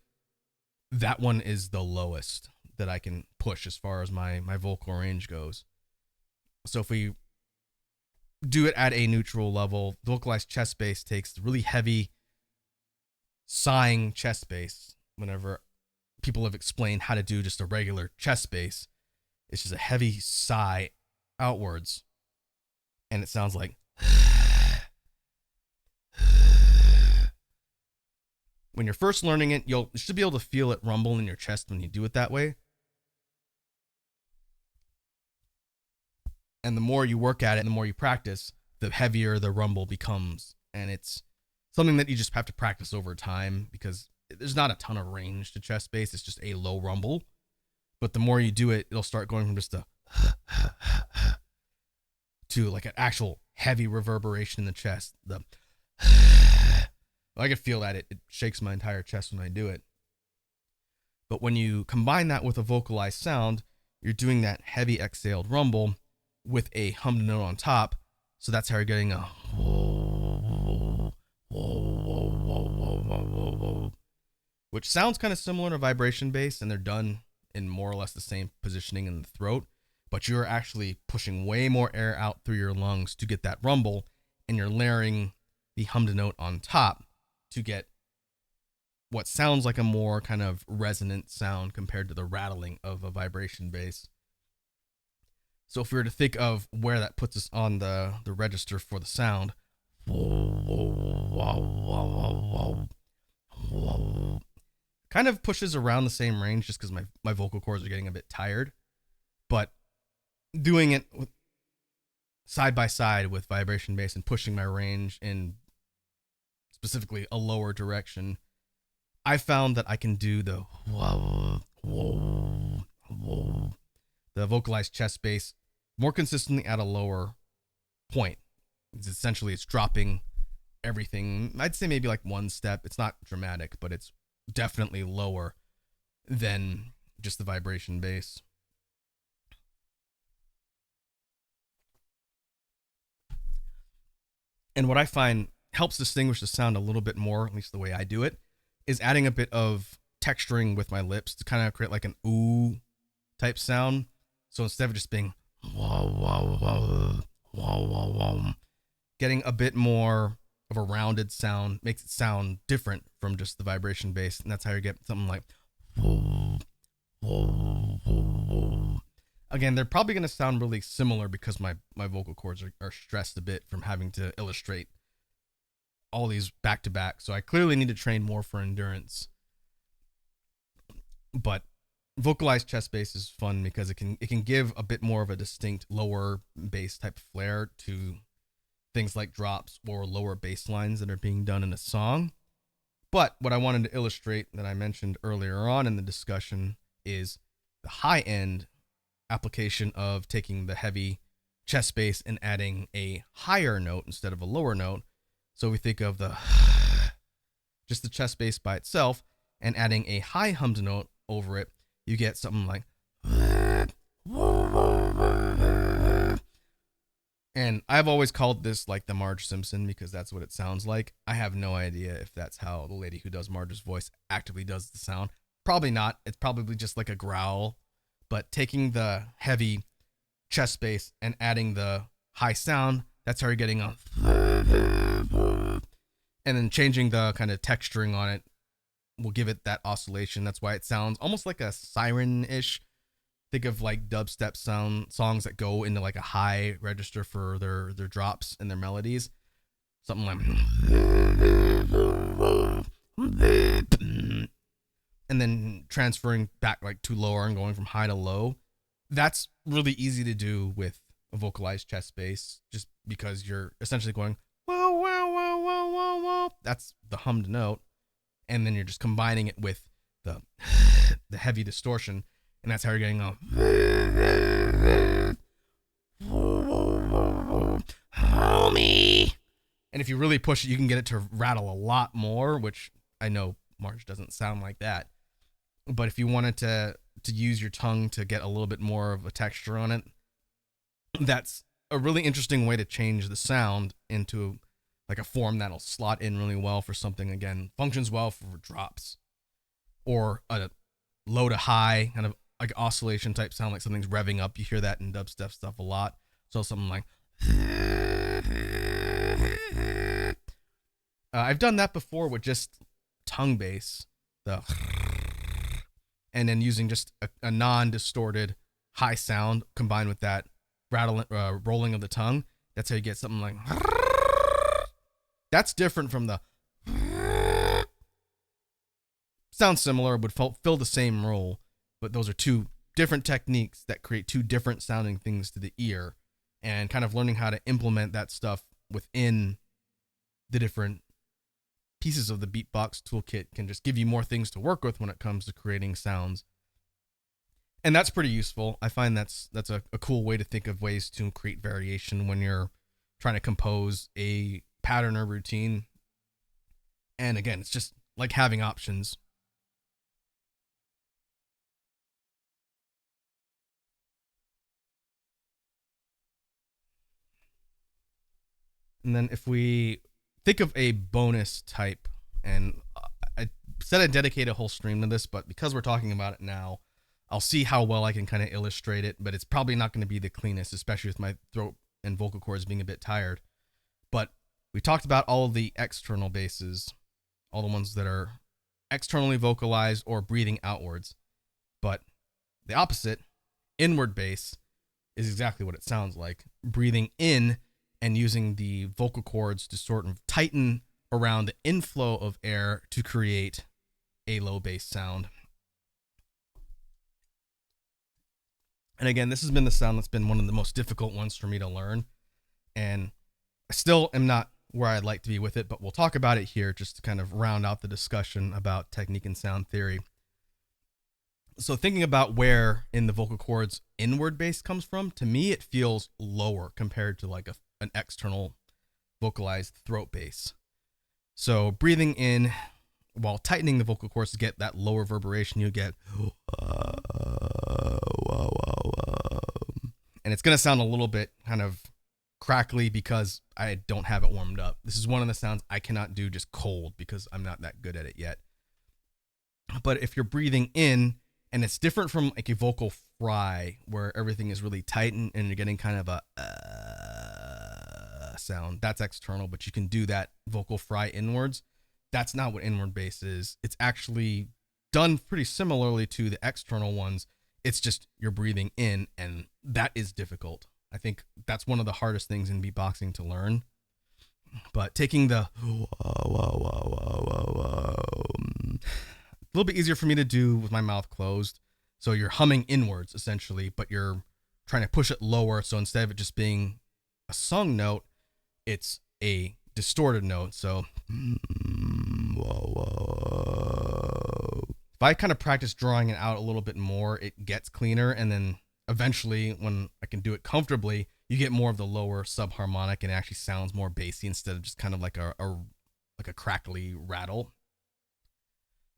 that one is the lowest that I can push as far as my vocal range goes. So if we do it at a neutral level, vocalized chest bass takes really heavy sighing chest bass. Whenever people have explained how to do just a regular chest bass, it's just a heavy sigh outwards, and it sounds like when you're first learning it, you should be able to feel it rumble in your chest when you do it that way. And the more you work at it and the more you practice, the heavier the rumble becomes. And it's something that you just have to practice over time because there's not a ton of range to chest bass. It's just a low rumble. But the more you do it, it'll start going from just a to like an actual heavy reverberation in the chest. I can feel that. It shakes my entire chest when I do it. But when you combine that with a vocalized sound, you're doing that heavy exhaled rumble with a hummed note on top. So that's how you're getting a which sounds kind of similar to vibration bass, and they're done in more or less the same positioning in the throat, but you're actually pushing way more air out through your lungs to get that rumble, and you're layering the hummed note on top to get what sounds like a more kind of resonant sound compared to the rattling of a vibration bass. So if we were to think of where that puts us on the register for the sound, kind of pushes around the same range just because my vocal cords are getting a bit tired. But doing it side by side with vibration bass and pushing my range in specifically a lower direction, I found that I can do the vocalized chest bass more consistently at a lower point. It's dropping everything. I'd say maybe like one step. It's not dramatic, but it's definitely lower than just the vibration bass. And what I find helps distinguish the sound a little bit more, at least the way I do it, is adding a bit of texturing with my lips to kind of create like an ooh type sound. So instead of just being getting a bit more of a rounded sound makes it sound different from just the vibration bass, and that's how you get something like. Again, they're probably going to sound really similar because my vocal cords are stressed a bit from having to illustrate all these back to back. So I clearly need to train more for endurance. But vocalized chest bass is fun because it can give a bit more of a distinct lower bass type flair to things like drops or lower bass lines that are being done in a song. But what I wanted to illustrate that I mentioned earlier on in the discussion is the high end application of taking the heavy chest bass and adding a higher note instead of a lower note. So we think of just the chest bass by itself and adding a high hummed note over it, you get something like. And I've always called this like the Marge Simpson because that's what it sounds like. I have no idea if that's how the lady who does Marge's voice actively does the sound. Probably not. It's probably just like a growl. But taking the heavy chest bass and adding the high sound, that's how you're getting a. And then changing the kind of texturing on it will give it that oscillation. That's why it sounds almost like a siren-ish. Think of like dubstep songs that go into like a high register for their drops and their melodies. Something like. And then transferring back like to lower and going from high to low. That's really easy to do with a vocalized chest bass just because you're essentially going whoa, whoa, whoa, whoa, whoa, whoa. That's the hummed note. And then you're just combining it with the heavy distortion. And that's how you're getting a. Homie. And if you really push it, you can get it to rattle a lot more, which I know Marge doesn't sound like that. But if you wanted to use your tongue to get a little bit more of a texture on it, that's a really interesting way to change the sound into like a form that'll slot in really well for something, again, functions well for drops or a low to high kind of like oscillation type sound, like something's revving up. You hear that in dubstep stuff a lot. So something like. I've done that before with just tongue bass, and then using just a non-distorted high sound combined with that rolling of the tongue. That's how you get something like. That's different from the. Sounds similar, would fill the same role, but those are two different techniques that create two different sounding things to the ear, and kind of learning how to implement that stuff within the different pieces of the Beatbox toolkit can just give you more things to work with when it comes to creating sounds. And that's pretty useful. I find that's a cool way to think of ways to create variation when you're trying to compose a pattern or routine. And again, it's just like having options. And then if we think of a bonus type, and said I'd dedicate a whole stream to this, but because we're talking about it now, I'll see how well I can kind of illustrate it, but it's probably not going to be the cleanest, especially with my throat and vocal cords being a bit tired. But we talked about all of the external basses, all the ones that are externally vocalized or breathing outwards. But the opposite, inward bass, is exactly what it sounds like. Breathing in and using the vocal cords to sort of tighten around the inflow of air to create a low bass sound. And again, this has been the sound that's been one of the most difficult ones for me to learn. And I still am not where I'd like to be with it, but we'll talk about it here just to kind of round out the discussion about technique and sound theory. So thinking about where in the vocal cords inward bass comes from, to me it feels lower compared to like an external vocalized throat bass. So breathing in while tightening the vocal cords to get that lower reverberation, you get and it's going to sound a little bit kind of crackly because I don't have it warmed up. This is one of the sounds I cannot do just cold because I'm not that good at it yet. But if you're breathing in, and it's different from like a vocal fry where everything is really tight and you're getting kind of a sound, that's external, but you can do that vocal fry inwards. That's not what inward bass is. It's actually done pretty similarly to the external ones. It's just you're breathing in, and that is difficult. I think that's one of the hardest things in beatboxing to learn. But taking the a little bit easier for me to do with my mouth closed. So you're humming inwards essentially, but you're trying to push it lower. So instead of it just being a sung note, it's a distorted note. So if I kind of practice drawing it out a little bit more, it gets cleaner. And then eventually when I can do it comfortably, you get more of the lower subharmonic and it actually sounds more bassy instead of just kind of like a crackly rattle.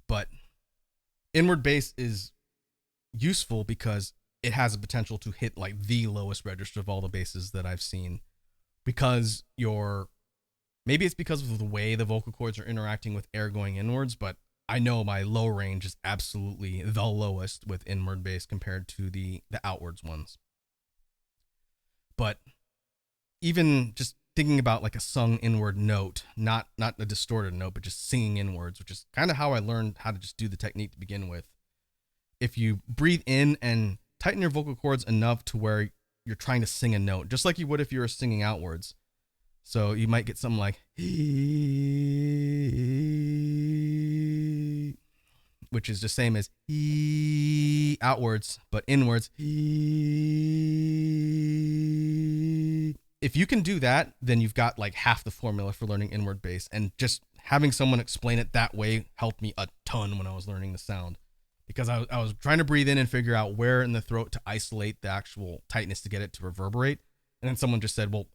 But inward bass is useful because it has a potential to hit like the lowest register of all the basses that I've seen, because maybe it's because of the way the vocal cords are interacting with air going inwards, but I know my low range is absolutely the lowest with inward bass compared to the outwards ones. But even just thinking about like a sung inward note, not a distorted note, but just singing inwards, which is kind of how I learned how to just do the technique to begin with. If you breathe in and tighten your vocal cords enough to where you're trying to sing a note, just like you would if you were singing outwards. So you might get something like, which is the same as outwards, but inwards. If you can do that, then you've got like half the formula for learning inward bass. And just having someone explain it that way helped me a ton when I was learning the sound, because I was trying to breathe in and figure out where in the throat to isolate the actual tightness to get it to reverberate. And then someone just said, well,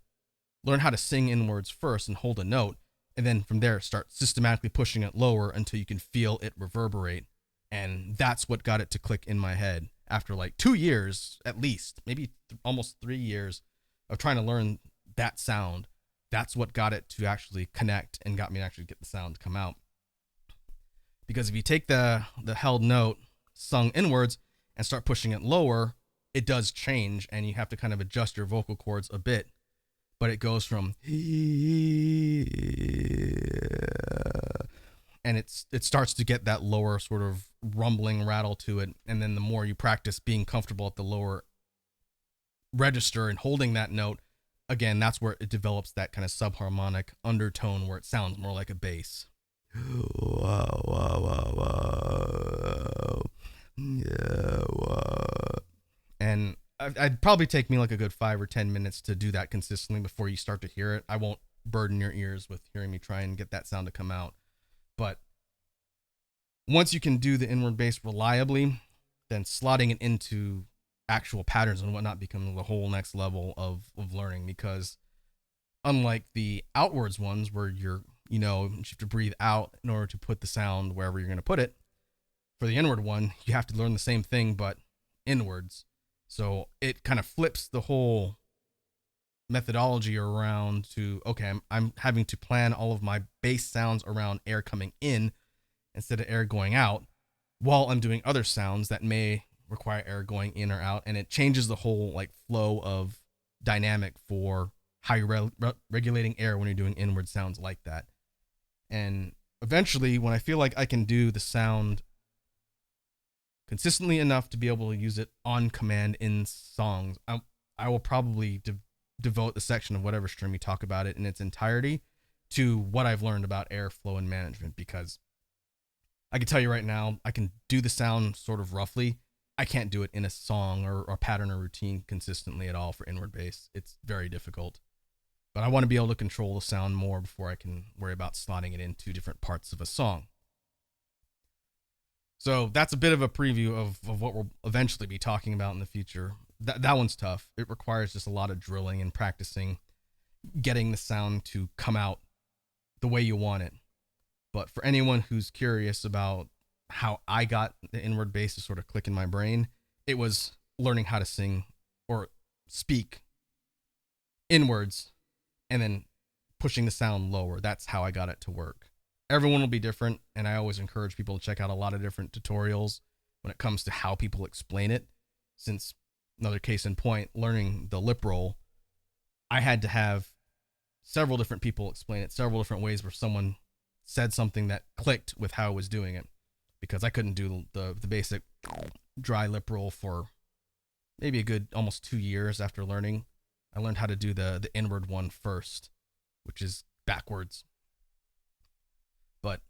learn how to sing inwards first and hold a note. And then from there, start systematically pushing it lower until you can feel it reverberate. And that's what got it to click in my head after like 2 years, at least, maybe almost 3 years of trying to learn that sound. That's what got it to actually connect and got me to actually get the sound to come out. Because if you take the held note sung inwards and start pushing it lower, it does change and you have to kind of adjust your vocal cords a bit. But it goes from and it starts to get that lower sort of rumbling rattle to it. And then the more you practice being comfortable at the lower register and holding that note, again, that's where it develops that kind of subharmonic undertone where it sounds more like a bass. And I'd probably take me like a good 5 or 10 minutes to do that consistently before you start to hear it. I won't burden your ears with hearing me try and get that sound to come out. But once you can do the inward bass reliably, then slotting it into actual patterns and whatnot becomes the whole next level of learning. Because unlike the outwards ones where you have to breathe out in order to put the sound wherever you're going to put it, for the inward one, you have to learn the same thing, but inwards. So it kind of flips the whole methodology around to, okay, I'm having to plan all of my bass sounds around air coming in instead of air going out while I'm doing other sounds that may require air going in or out, and it changes the whole like flow of dynamic for how you're regulating air when you're doing inward sounds like that. And eventually, when I feel like I can do the sound consistently enough to be able to use it on command in songs, I will probably devote the section of whatever stream we talk about it in its entirety to what I've learned about airflow and management, because I can tell you right now, I can do the sound sort of roughly. I can't do it in a song or pattern or routine consistently at all for inward bass. It's very difficult. But I want to be able to control the sound more before I can worry about slotting it into different parts of a song. So that's a bit of a preview of what we'll eventually be talking about in the future. That one's tough. It requires just a lot of drilling and practicing, getting the sound to come out the way you want it. But for anyone who's curious about how I got the inward bass to sort of click in my brain, it was learning how to sing or speak inwards and then pushing the sound lower. That's how I got it to work. Everyone will be different, and I always encourage people to check out a lot of different tutorials when it comes to how people explain it. Since, another case in point, learning the lip roll, I had to have several different people explain it several different ways where someone said something that clicked with how I was doing it, because I couldn't do the basic dry lip roll for maybe a good almost 2 years after learning. I learned how to do the inward one first, which is backwards. But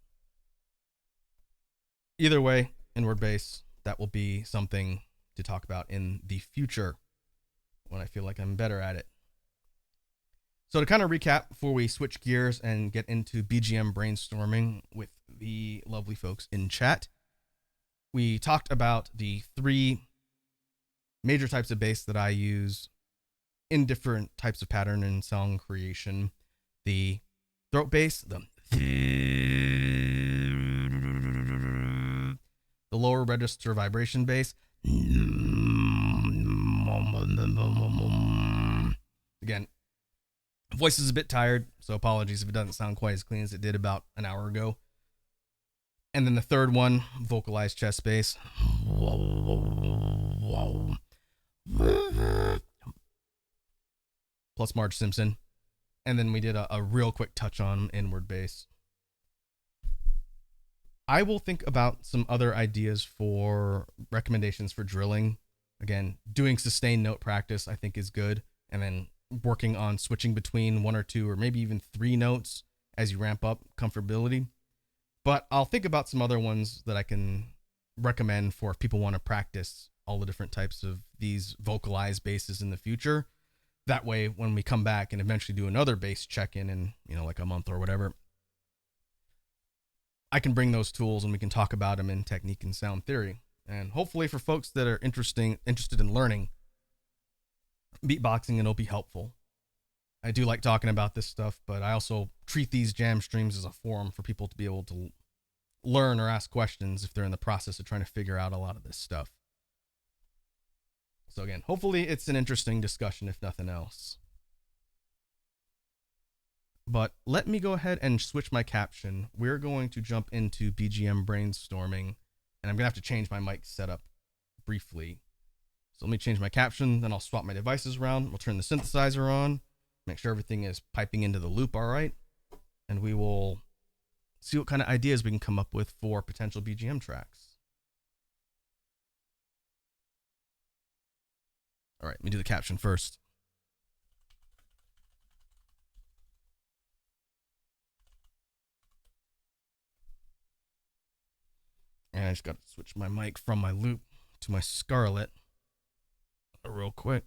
either way, inward bass, that will be something to talk about in the future when I feel like I'm better at it. So to kind of recap before we switch gears and get into BGM brainstorming with the lovely folks in chat, we talked about the 3 major types of bass that I use in different types of pattern and song creation. The throat bass, the lower register vibration bass. Again, voice is a bit tired, so apologies if it doesn't sound quite as clean as it did about an hour ago. And then the third one, vocalized chest bass. Plus Marge Simpson. And then we did a real quick touch on inward bass. I will think about some other ideas for recommendations for drilling. Again, doing sustained note practice I think is good, and then working on switching between 1 or 2 or maybe even 3 notes as you ramp up comfortability. But I'll think about some other ones that I can recommend for if people want to practice all the different types of these vocalized basses in the future. That way, when we come back and eventually do another bass check-in in, like a month or whatever, I can bring those tools and we can talk about them in technique and sound theory. And hopefully for folks that are interested in learning beatboxing, it'll be helpful. I do like talking about this stuff, but I also treat these jam streams as a forum for people to be able to learn or ask questions if they're in the process of trying to figure out a lot of this stuff. So again, hopefully it's an interesting discussion, if nothing else. But let me go ahead and switch my caption. We're going to jump into BGM brainstorming, and I'm going to have to change my mic setup briefly. So let me change my caption, then I'll swap my devices around. We'll turn the synthesizer on, make sure everything is piping into the loop all right, and we will see what kind of ideas we can come up with for potential BGM tracks. All right, let me do the caption first. And I just got to switch my mic from my loop to my Scarlett real quick.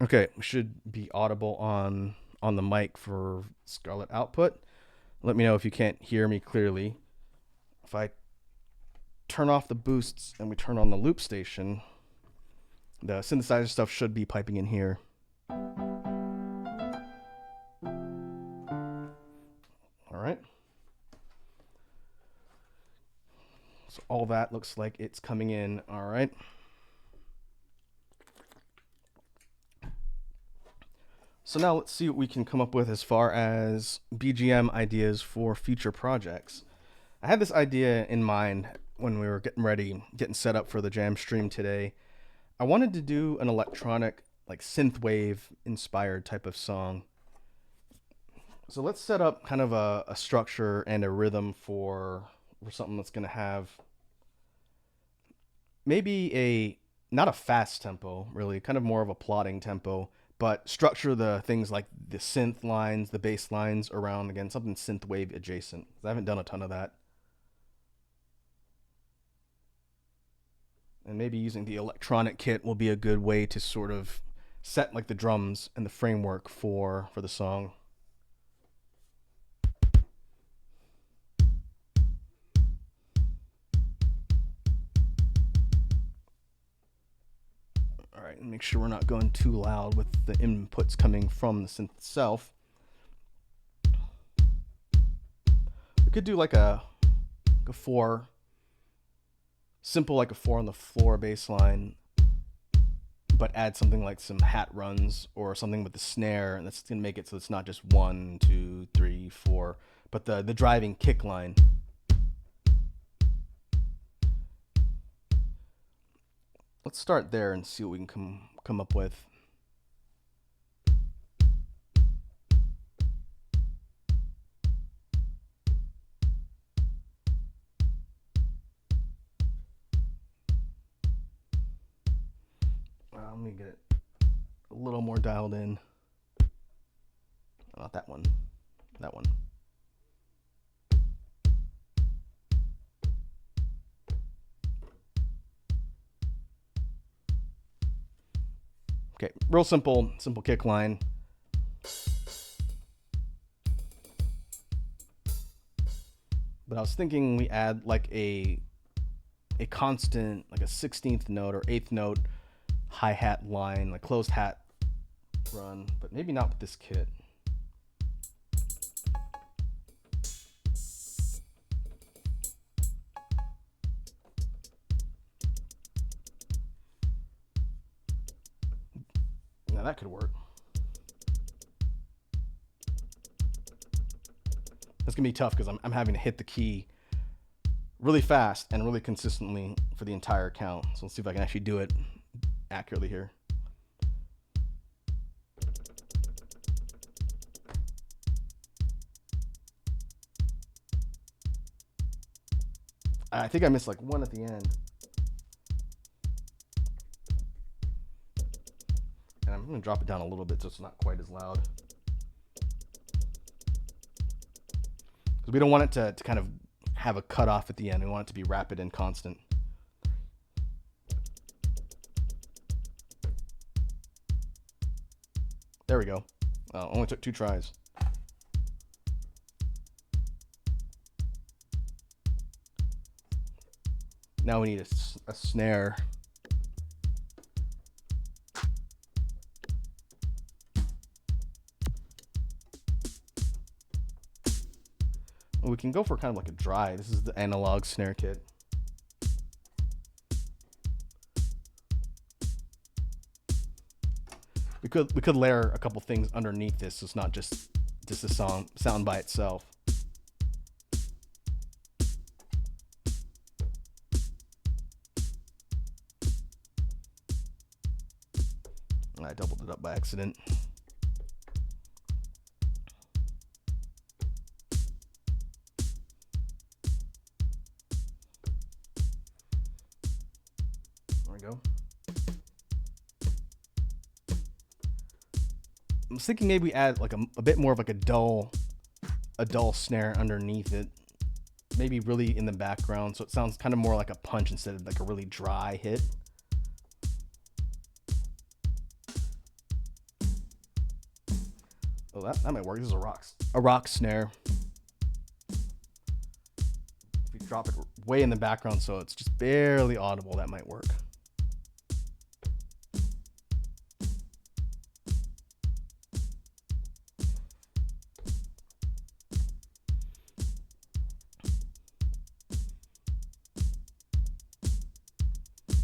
Okay, should be audible on the mic for Scarlett output. Let me know if you can't hear me clearly. If I turn off the boosts and we turn on the loop station, the synthesizer stuff should be piping in here. all that looks like it's coming in all right. So now let's see what we can come up with as far as BGM ideas for future projects. I had this idea in mind when we were getting set up for the jam stream today. I wanted to do an electronic, like synthwave inspired type of song. So let's set up kind of a structure and a rhythm for something that's going to have maybe not a fast tempo, really, kind of more of a plodding tempo, but structure the things like the synth lines, the bass lines around, again, something synthwave adjacent. I haven't done a ton of that. And maybe using the electronic kit will be a good way to sort of set like the drums and the framework for the song. All right, and make sure we're not going too loud with the inputs coming from the synth itself. We could do like a 4, simple like a 4 on the floor bass line, but add something like some hat runs or something with the snare, and that's gonna make it so it's not just 1, 2, 3, 4, but the driving kick line. Let's start there and see what we can come up with. Let me get it a little more dialed in. Not that one. That one. Okay, real simple kick line. But I was thinking we add like a constant, like a 16th note or 8th note hi-hat line, like closed hat run, but maybe not with this kit. Now that could work. That's gonna be tough because I'm having to hit the key really fast and really consistently for the entire count. So let's see if I can actually do it accurately here. I think I missed like 1 at the end. And I'm going to drop it down a little bit so it's not quite as loud. Because we don't want it to kind of have a cutoff at the end. We want it to be rapid and constant. There we go. Only took 2 tries. Now we need a snare. Well, we can go for kind of like a dry. This is the analog snare kit. We could layer a couple things underneath this, so it's not just a sound by itself. I doubled it up by accident. There we go. I was thinking maybe add like a bit more of like a dull snare underneath it. Maybe really in the background, so it sounds kind of more like a punch instead of like a really dry hit. Oh, that might work. This is a rock snare. If you drop it way in the background so it's just barely audible, that might work.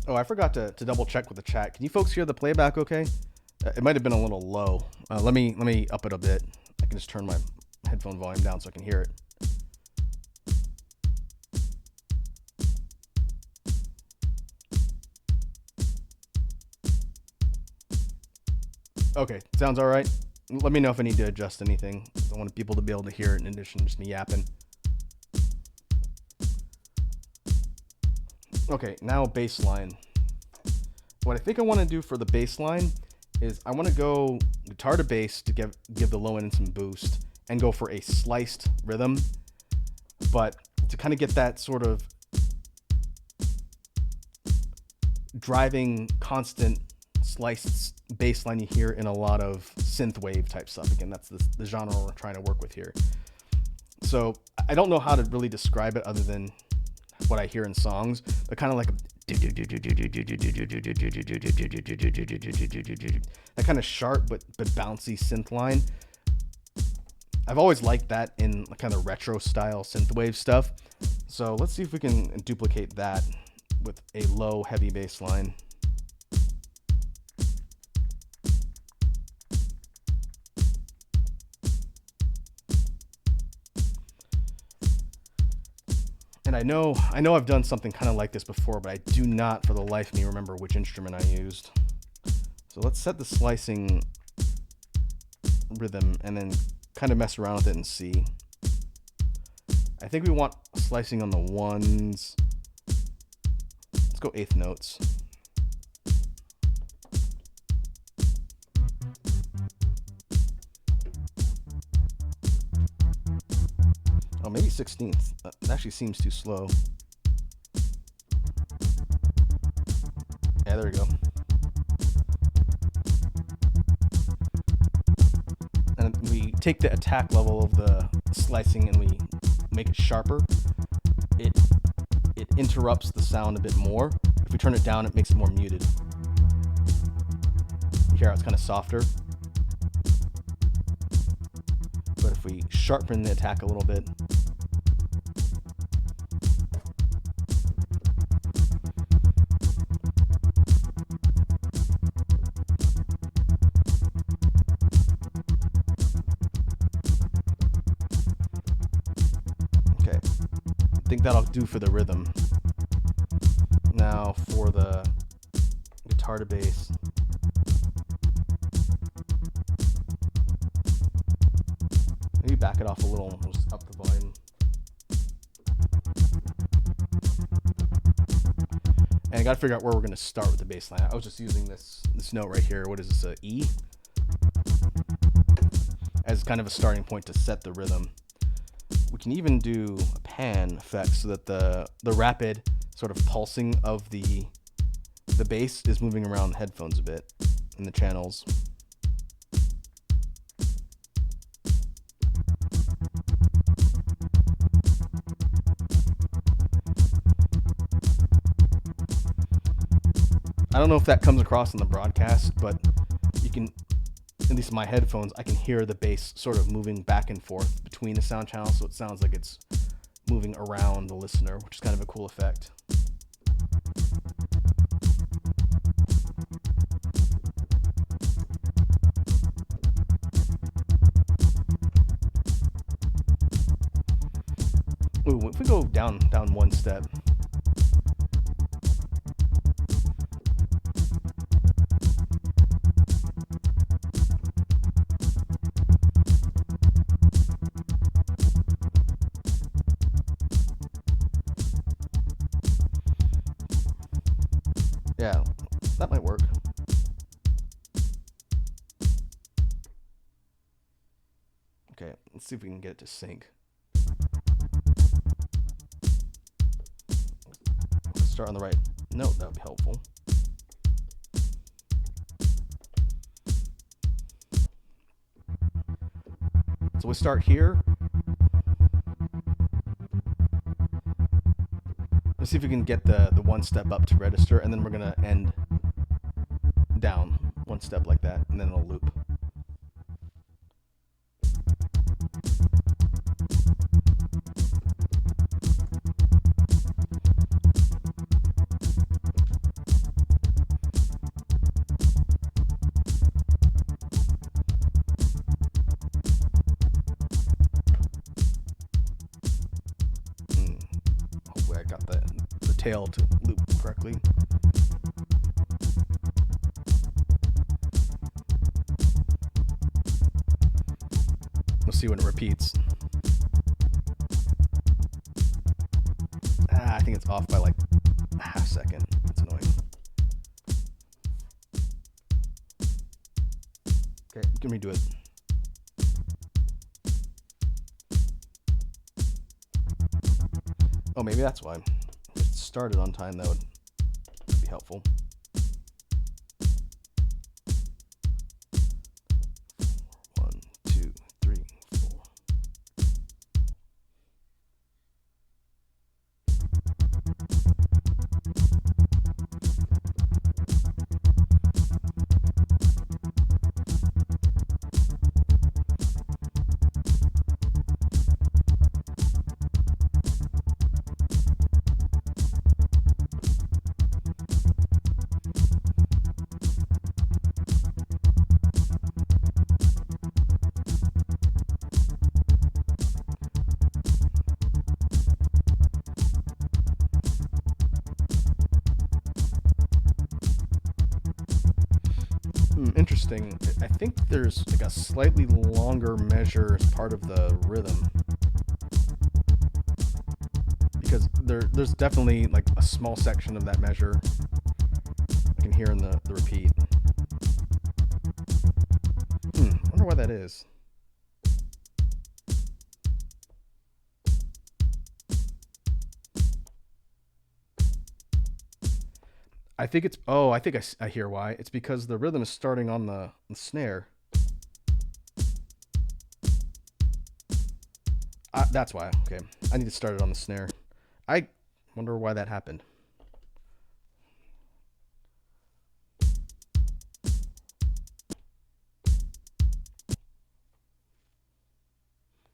Oh, I forgot to double check with the chat. Can you folks hear the playback okay? It might have been a little low. Let me up it a bit. I can just turn my headphone volume down so I can hear it. Okay, sounds all right. Let me know if I need to adjust anything. I want people to be able to hear it in addition to just me yapping. Okay, now baseline. What I think I want to do for the baseline is I want to go guitar to bass to give the low end some boost and go for a sliced rhythm, but to kind of get that sort of driving constant sliced bass line you hear in a lot of synth wave type stuff. Again, that's the genre we're trying to work with here. So I don't know how to really describe it other than what I hear in songs, but kind of like that kind of sharp but bouncy synth line. I've always liked that in kind of retro style synthwave stuff. So let's see if we can duplicate that with a low heavy bass line. And I know I've done something kind of like this before, but I do not for the life of me remember which instrument I used. So let's set the slicing rhythm and then kind of mess around with it and see. I think we want slicing on the ones. Let's go eighth notes. Oh, maybe 16th. That actually seems too slow. Yeah, there we go. And we take the attack level of the slicing and we make it sharper. It interrupts the sound a bit more. If we turn it down, it makes it more muted. You hear how it's kind of softer. But if we sharpen the attack a little bit, okay, I think that'll do for the rhythm. Now for the guitar to bass. Maybe back it off a little, just up the volume. And I gotta figure out where we're gonna start with the bass line. I was just using this note right here. What is this, a E? As kind of a starting point to set the rhythm. We can even do a pan effect so that the rapid sort of pulsing of the bass is moving around the headphones a bit in the channels. I don't know if that comes across in the broadcast, but you can, at least in my headphones, I can hear the bass sort of moving back and forth between the sound channels, so it sounds like it's moving around the listener, which is kind of a cool effect. Ooh, if we go down one step. Yeah, that might work. Okay, let's see if we can get it to sync. Let's start on the right note, that would be helpful. So we start here. Let's see if we can get the one step up to register, and then we're gonna end down one step like that, and then it'll loop. tail to loop correctly. We'll see when it repeats. I think it's off by like a half second. That's annoying. Okay, let me do it. Oh, maybe that's why. If it started on time, that would be helpful. Interesting. I think there's like a slightly longer measure as part of the rhythm, because there's definitely like a small section of that measure I can hear in the repeat. I wonder why that is. I think it's, I think I hear why. It's because the rhythm is starting on the snare. That's why. Okay. I need to start it on the snare. I wonder why that happened.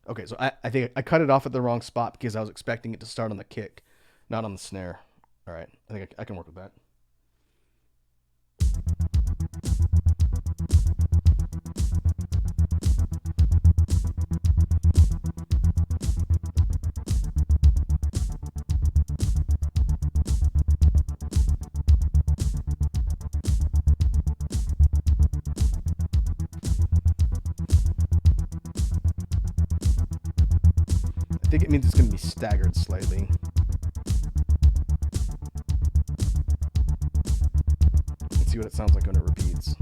Okay, so I think I cut it off at the wrong spot because I was expecting it to start on the kick, not on the snare. All right, I think I can work with that. I think it means it's going to be staggered slightly. Let's see what it sounds like when it repeats.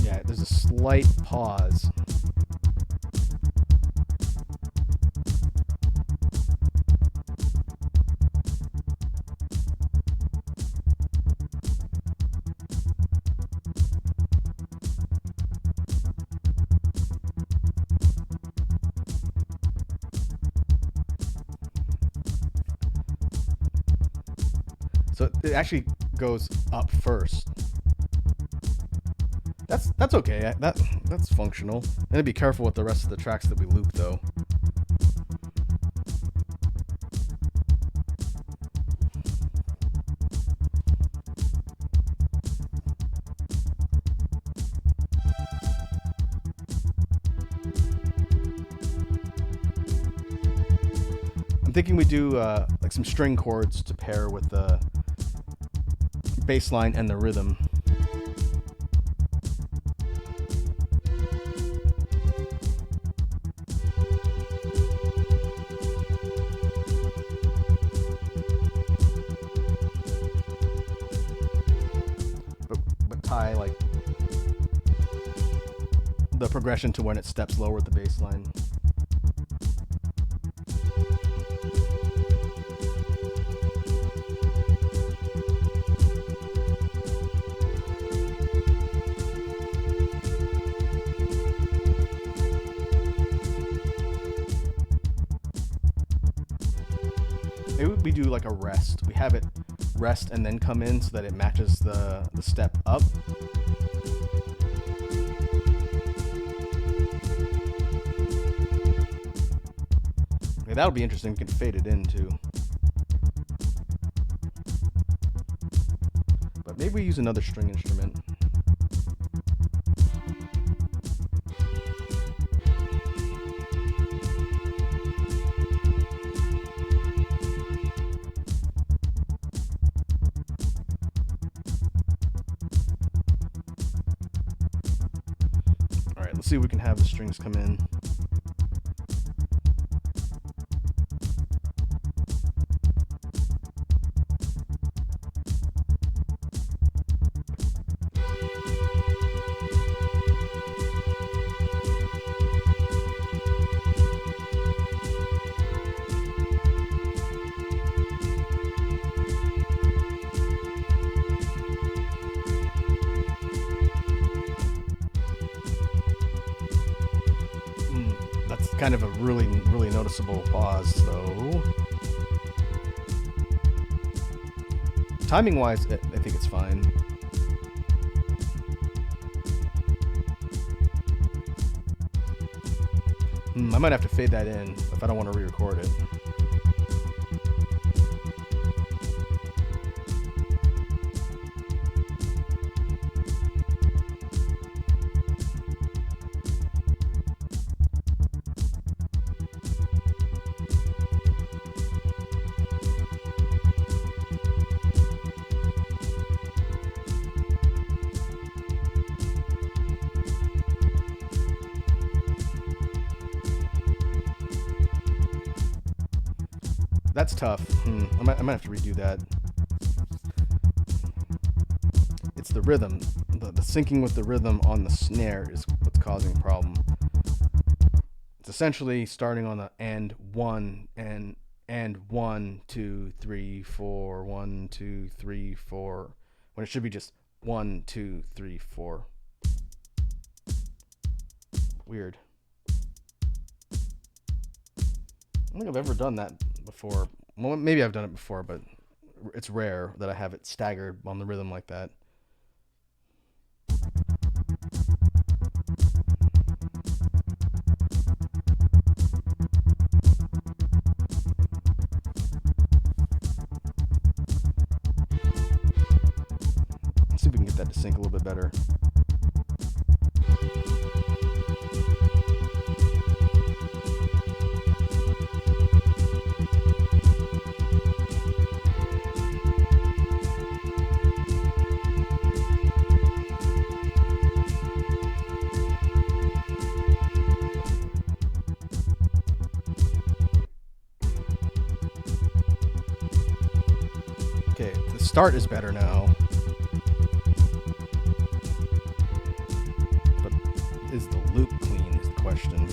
Yeah, there's a slight pause. So it actually goes up first. That's okay. That's functional. And be careful with the rest of the tracks that we loop, though. I'm thinking we do like some string chords to pair with the bass line and the rhythm. But tie like the progression to when it steps lower with the bass line. Maybe we do like a rest. We have it rest and then come in so that it matches the step up. Okay, that'll be interesting. We can fade it in too. But maybe we use another string instrument. let's see if we can have the strings come in. That's kind of a really noticeable pause, though. Timing wise, I think it's fine. I might have to fade that in if I don't want to re-record it. That's tough. I might have to redo that. It's the rhythm. The syncing with the rhythm on the snare is what's causing the problem. It's essentially starting on the and 1 and 1, 2, 3, 4, 1, 2, 3, 4, when it should be just 1, 2, 3, 4. Weird. I don't think I've ever done that before. Well, maybe I've done it before, but it's rare that I have it staggered on the rhythm like that. Let's see if we can get that to sync a little bit better. Okay, the start is better now. But is the loop clean is the question.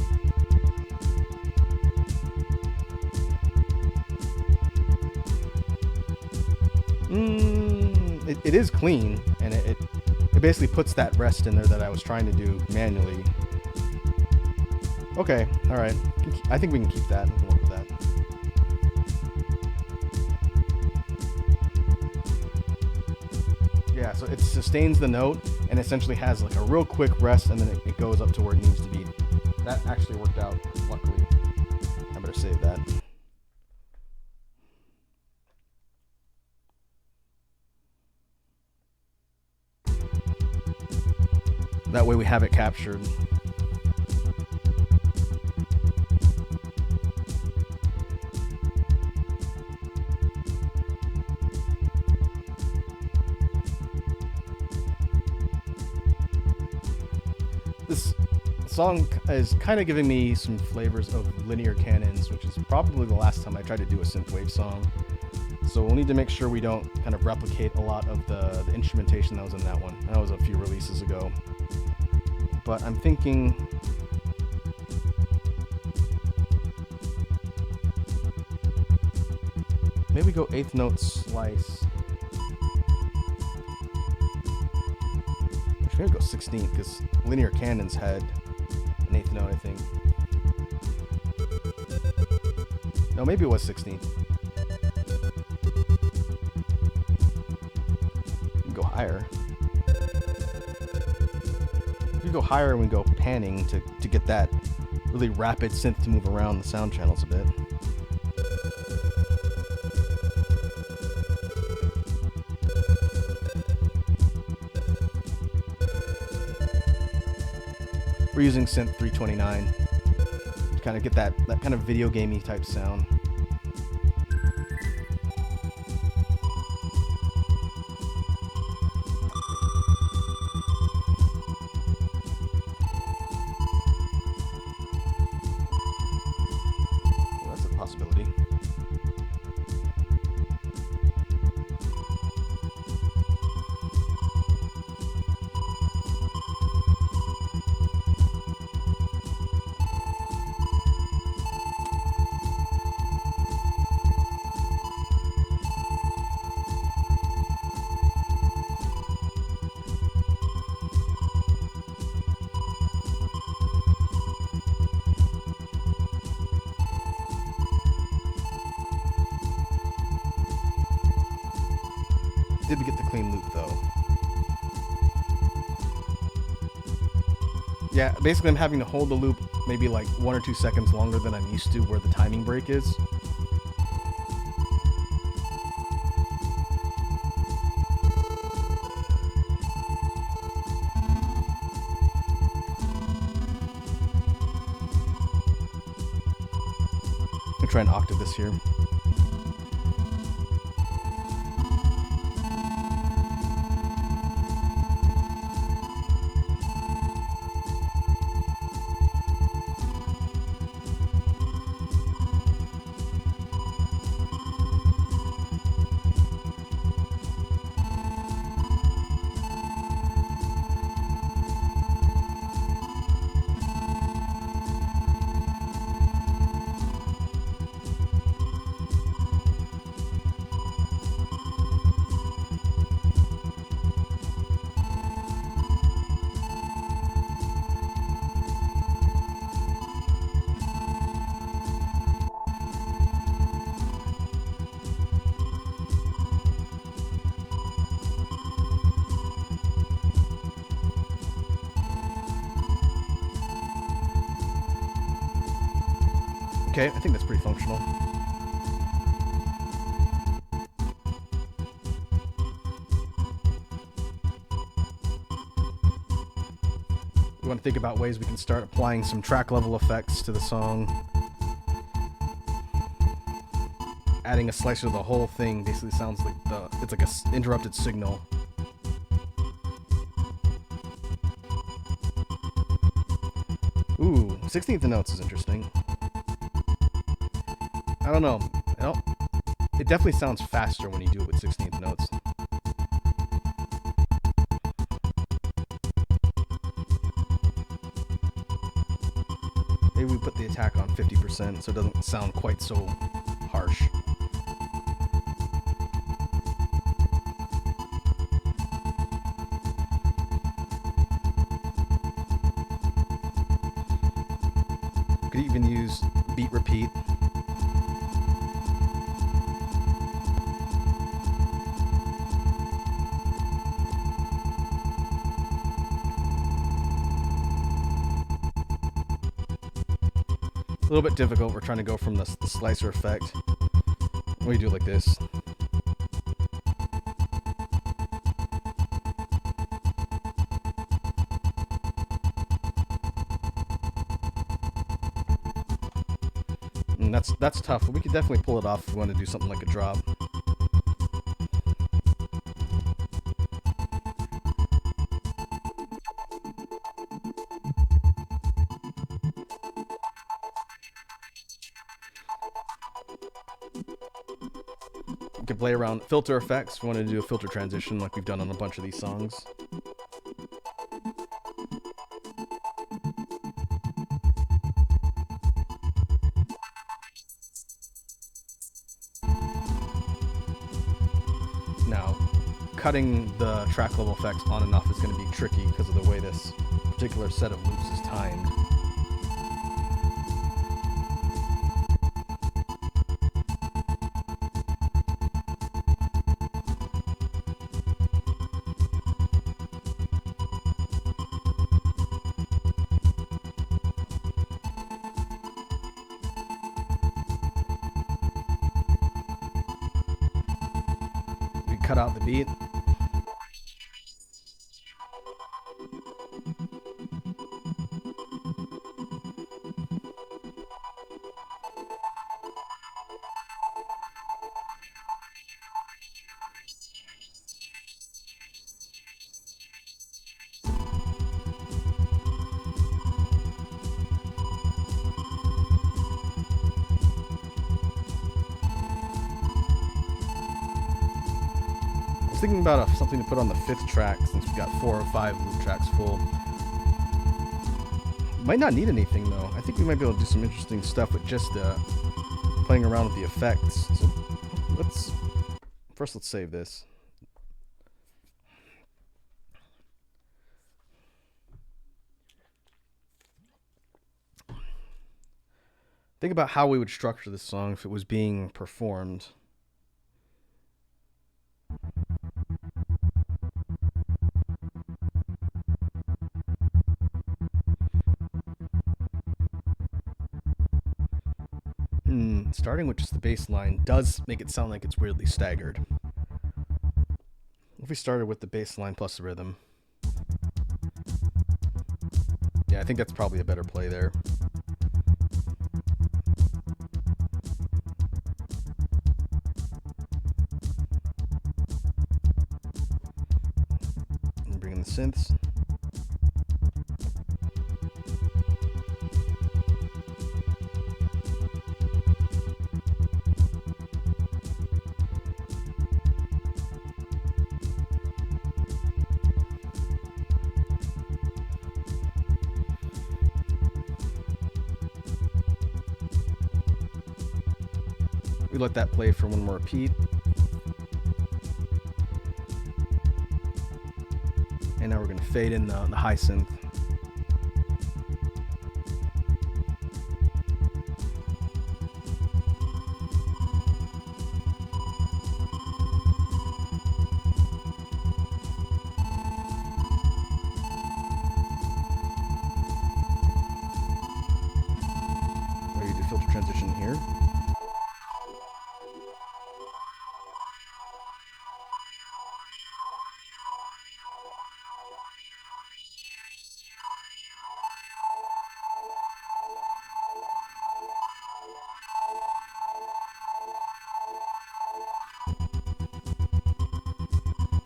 It is clean, and it basically puts that rest in there that I was trying to do manually. Okay, alright. I think we can keep that. We can work with that. Yeah, so it sustains the note and essentially has like a real quick rest, and then it goes up to where it needs to be. That actually worked out, luckily. I better save that. That way we have it captured. This song is kind of giving me some flavors of linear cannons, which is probably the last time I tried to do a synthwave song. So we'll need to make sure we don't kind of replicate a lot of the instrumentation that was in that one. That was a few releases ago. But I'm thinking maybe go 8th note slice. Actually, maybe go 16th, because linear cannons had an 8th note, I think. No, maybe it was 16th. You can go higher. You go higher and we go panning to get that really rapid synth to move around the sound channels a bit. We're using synth 329 to kind of get that kind of video gamey type sound. possibility. Did we get the clean loop though? Yeah, basically I'm having to hold the loop maybe like 1 or 2 seconds longer than I'm used to where the timing break is. I'm try and octave this here. Okay, I think that's pretty functional. We want to think about ways we can start applying some track level effects to the song. Adding a slicer to the whole thing basically sounds like it's like a interrupted signal. Ooh, 16th notes is interesting. I don't know. It definitely sounds faster when you do it with 16th notes. Maybe we put the attack on 50% so it doesn't sound quite so harsh. Could even use beat repeat. A little bit difficult. We're trying to go from the slicer effect. We do it like this. And that's tough, but we could definitely pull it off if we want to do something like a drop. We can play around filter effects. We want to do a filter transition like we've done on a bunch of these songs. Now, cutting the track level effects on and off is going to be tricky because of the way this particular set of loops is timed. Cut out the beat. thinking about something to put on the 5th track since we've got 4 or 5 loop tracks full. Might not need anything though. I think we might be able to do some interesting stuff with just playing around with the effects. So let's save this. Think about how we would structure this song if it was being performed. Starting with just the bass line does make it sound like it's weirdly staggered. If we started with the bass line plus the rhythm. Yeah, I think that's probably a better play there. And bring in the synths. We let that play for one more repeat. And now we're going to fade in the high synth. Ready to filter transition here.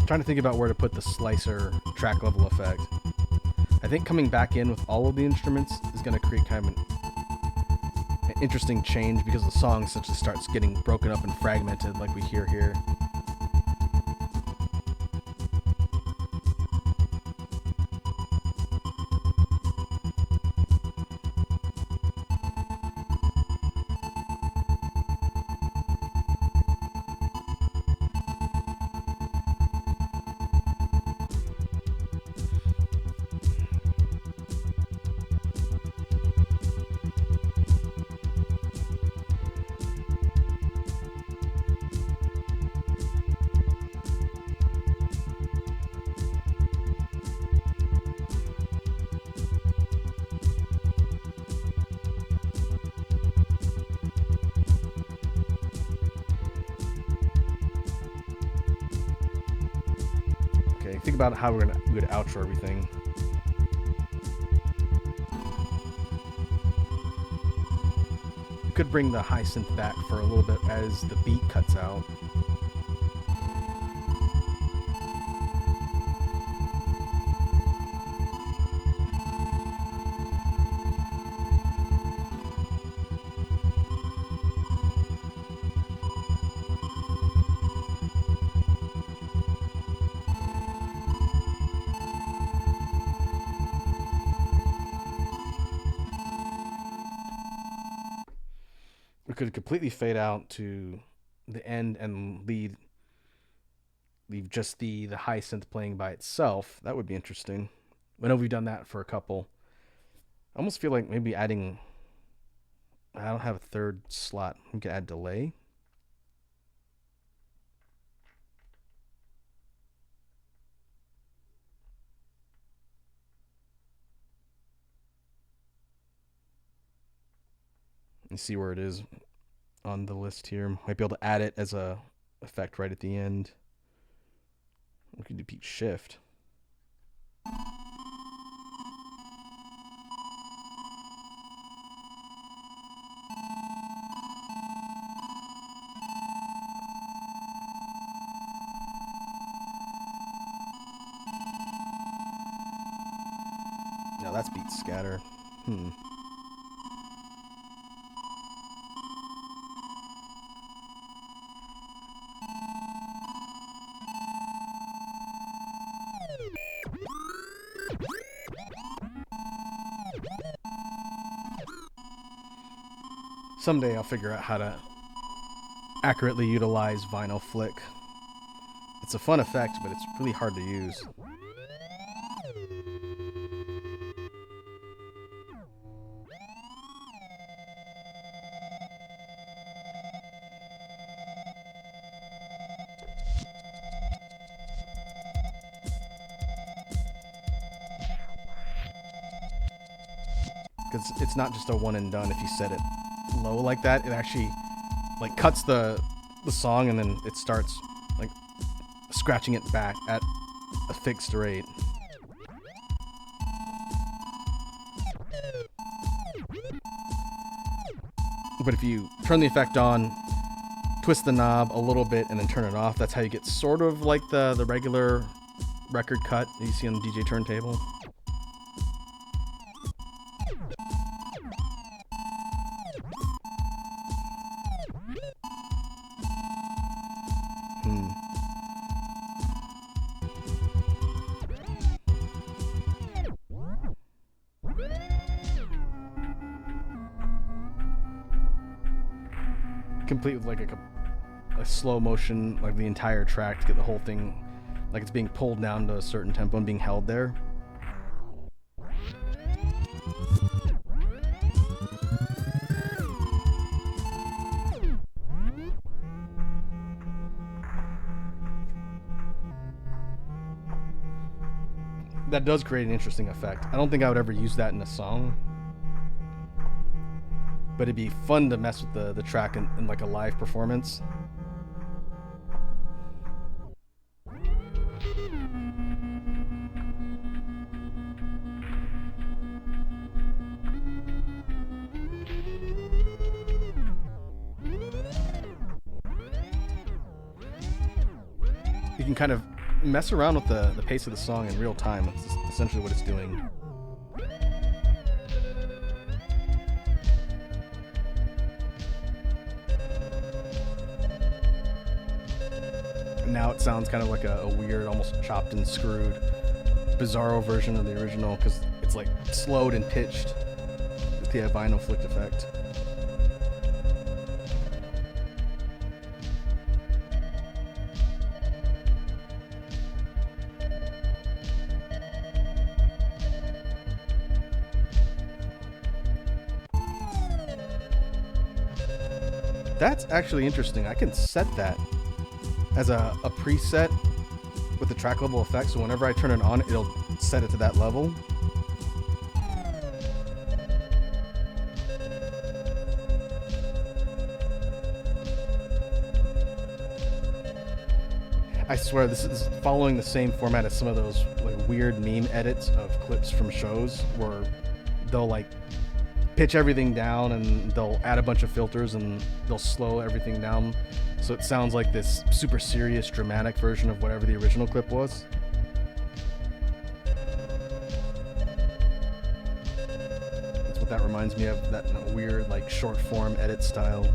Trying to think about where to put the slicer track level effect. I think coming back in with all of the instruments is going to create kind of an interesting change because the song essentially starts getting broken up and fragmented like we hear here. Think about how we're going to outro everything. We could bring the high synth back for a little bit as the beat cuts out. We could completely fade out to the end and leave just the high synth playing by itself. That would be interesting. I know we've done that for a couple. I almost feel like maybe adding... I don't have a third slot. We could add delay. You see where it is on the list here. Might be able to add it as a effect right at the end. We could repeat shift. Now that's beat scatter. Someday I'll figure out how to accurately utilize vinyl flick. It's a fun effect, but it's really hard to use. Because it's not just a one and done. If you set it low like that, it actually like cuts the song, and then it starts like scratching it back at a fixed rate. But if you turn the effect on, twist the knob a little bit, and then turn it off, that's how you get sort of like the regular record cut that you see on the DJ turntable. Complete with like a slow motion, like the entire track, to get the whole thing like it's being pulled down to a certain tempo and being held there. That does create an interesting effect. I don't think I would ever use that in a song, but it'd be fun to mess with the track in like a live performance. You can kind of mess around with the pace of the song in real time. That's essentially what it's doing. Now it sounds kind of like a weird, almost chopped and screwed, bizarro version of the original, because it's like slowed and pitched with the vinyl flicked effect. That's actually interesting. I can set that as a preset with the track level effect, so whenever I turn it on, it'll set it to that level. I swear this is following the same format as some of those like weird meme edits of clips from shows where they'll like pitch everything down and they'll add a bunch of filters and they'll slow everything down so it sounds like this super serious, dramatic version of whatever the original clip was. That's what that reminds me of, that weird like short form edit style.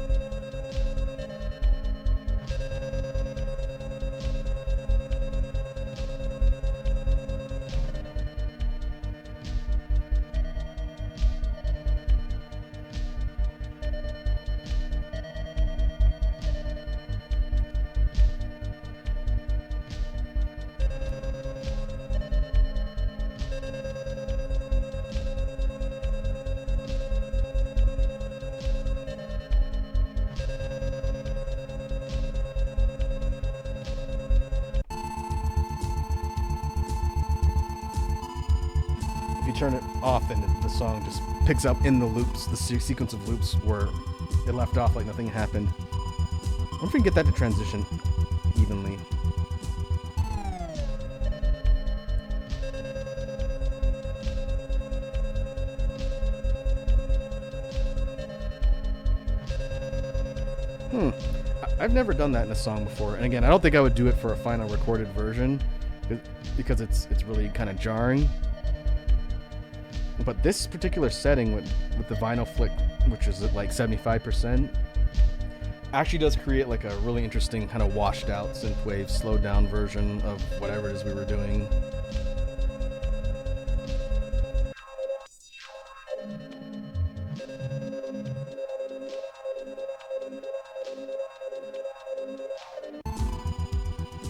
If you turn it off, then the song just picks up in the loops, the sequence of loops where it left off like nothing happened. I wonder if we can get that to transition evenly. I've never done that in a song before, and again, I don't think I would do it for a final recorded version because it's really kind of jarring. But this particular setting with the vinyl flick, which is at like 75%, actually does create like a really interesting kind of washed out synthwave slowed down version of whatever it is we were doing.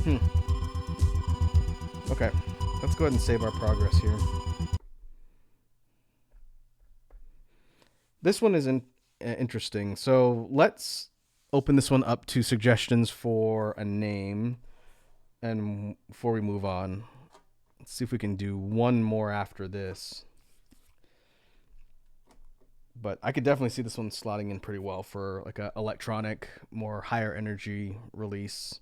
Hmm. Okay, let's go ahead and save our progress here. This one is interesting. So let's open this one up to suggestions for a name. And before we move on, let's see if we can do one more after this. But I could definitely see this one slotting in pretty well for like a electronic, more higher energy release.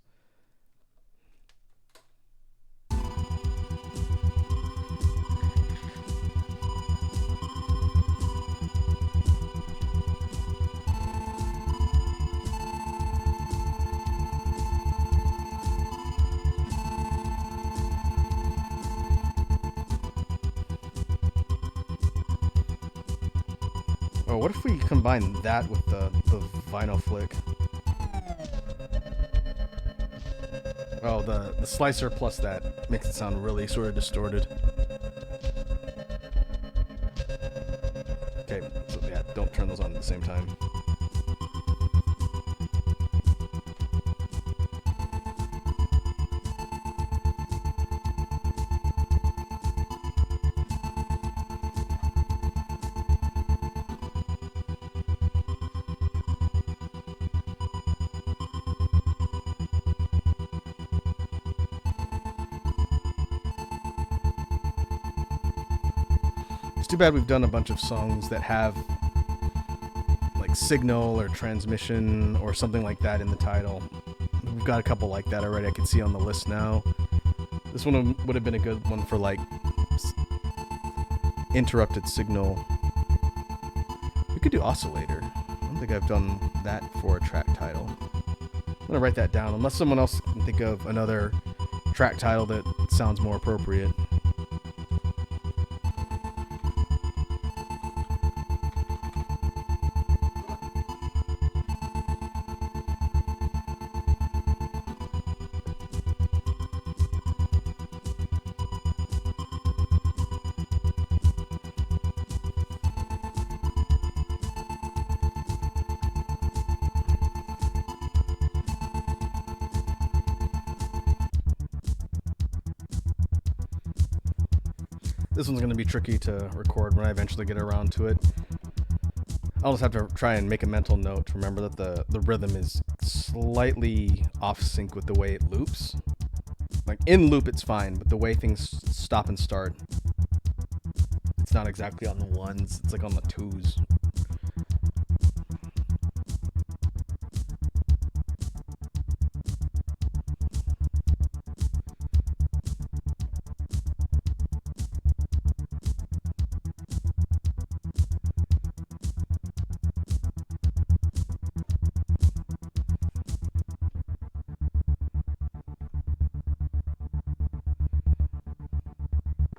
Oh, what if we combine that with the vinyl flick? Oh, the slicer plus that makes it sound really sort of distorted. Okay, so yeah, don't turn those on at the same time. It's too bad we've done a bunch of songs that have like signal or transmission or something like that in the title. We've got a couple like that already. I can see on the list now. This one would have been a good one for like interrupted signal. We could do oscillator. I don't think I've done that for a track title. I'm gonna write that down unless someone else can think of another track title that sounds more appropriate. This one's going to be tricky to record when I eventually get around to it. I'll just have to try and make a mental note to remember that the rhythm is slightly off sync with the way it loops. Like in loop it's fine, but the way things stop and start, it's not exactly on the ones, it's like on the twos.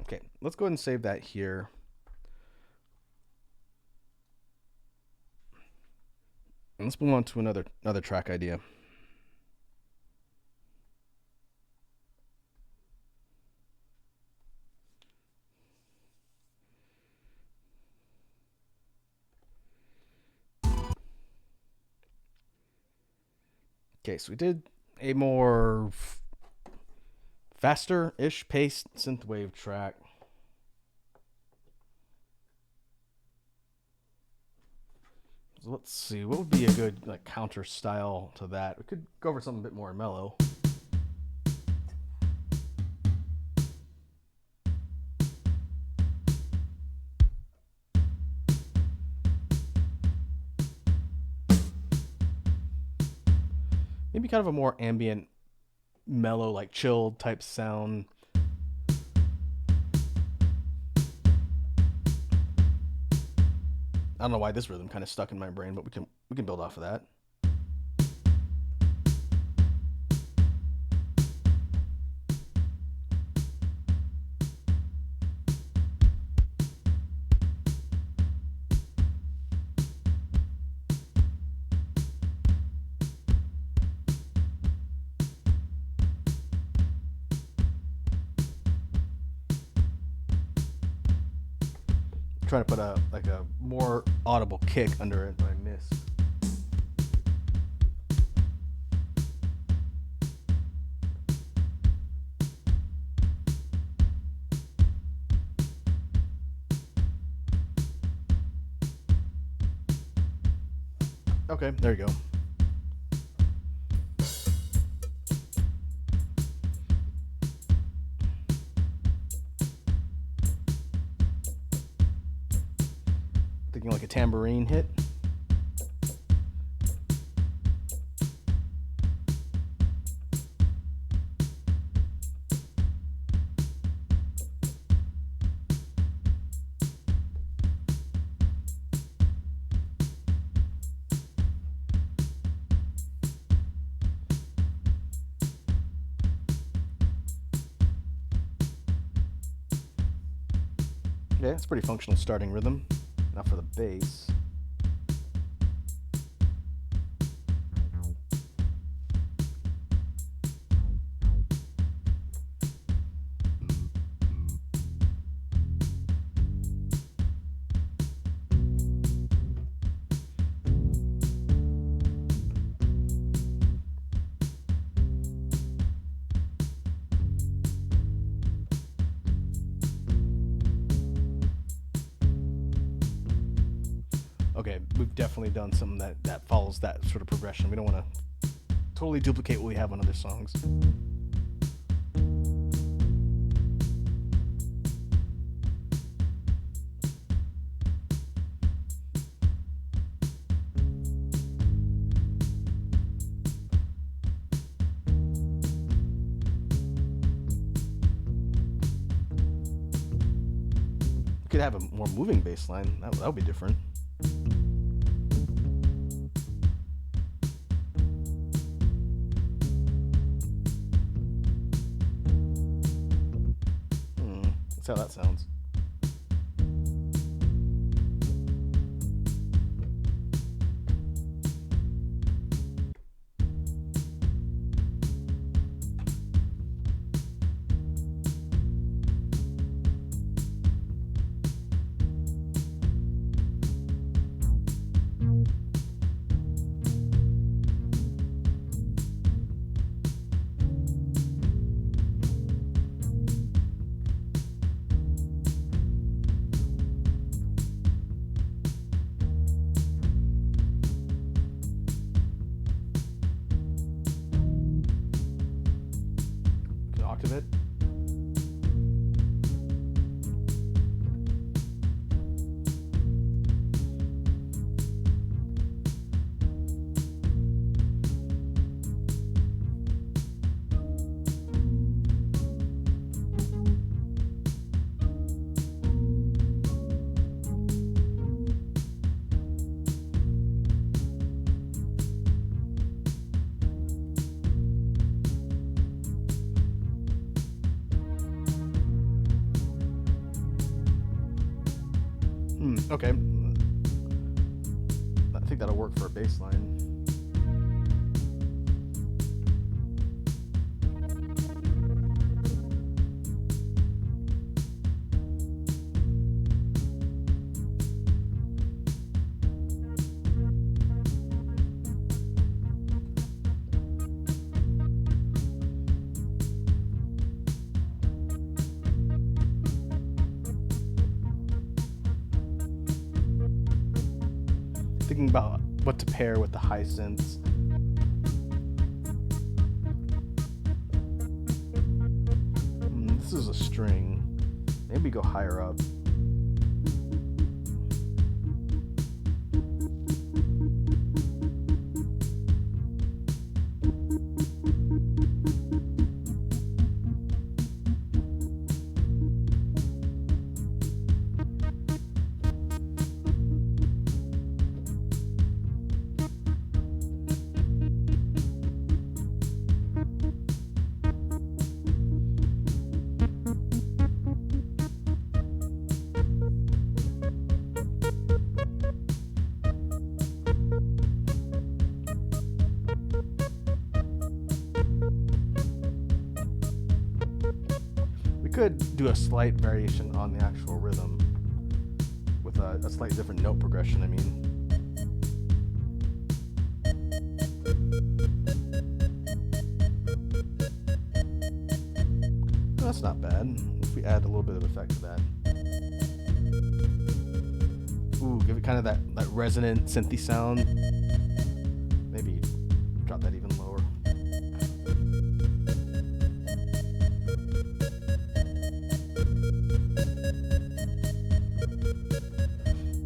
Okay, let's go ahead and save that here. And let's move on to another track idea. Okay, so we did a more faster-ish paced synthwave track. So let's see, what would be a good like counter style to that? We could go over something a bit more mellow. Maybe kind of a more ambient, mellow, like chilled type sound. I don't know why this rhythm kind of stuck in my brain, but we can build off of that. Trying to put a more audible kick under it, but I missed. Okay, there you go. Thinking like a tambourine hit. Yeah, it's pretty functional starting rhythm. Now for the bass. Okay, we've definitely done something that follows that sort of progression. We don't want to totally duplicate what we have on other songs. We could have a more moving bass line. That would be different. That's how that sounds. Octave it. Okay. I think that'll work for a bass line. Thinking about what to pair with the high synths. This is a string. Maybe go higher up. Could do a slight variation on the actual rhythm with a slightly different note progression. I mean, that's not bad. If we add a little bit of effect to that, ooh, give it kind of that resonant synthy sound. Drop that even lower.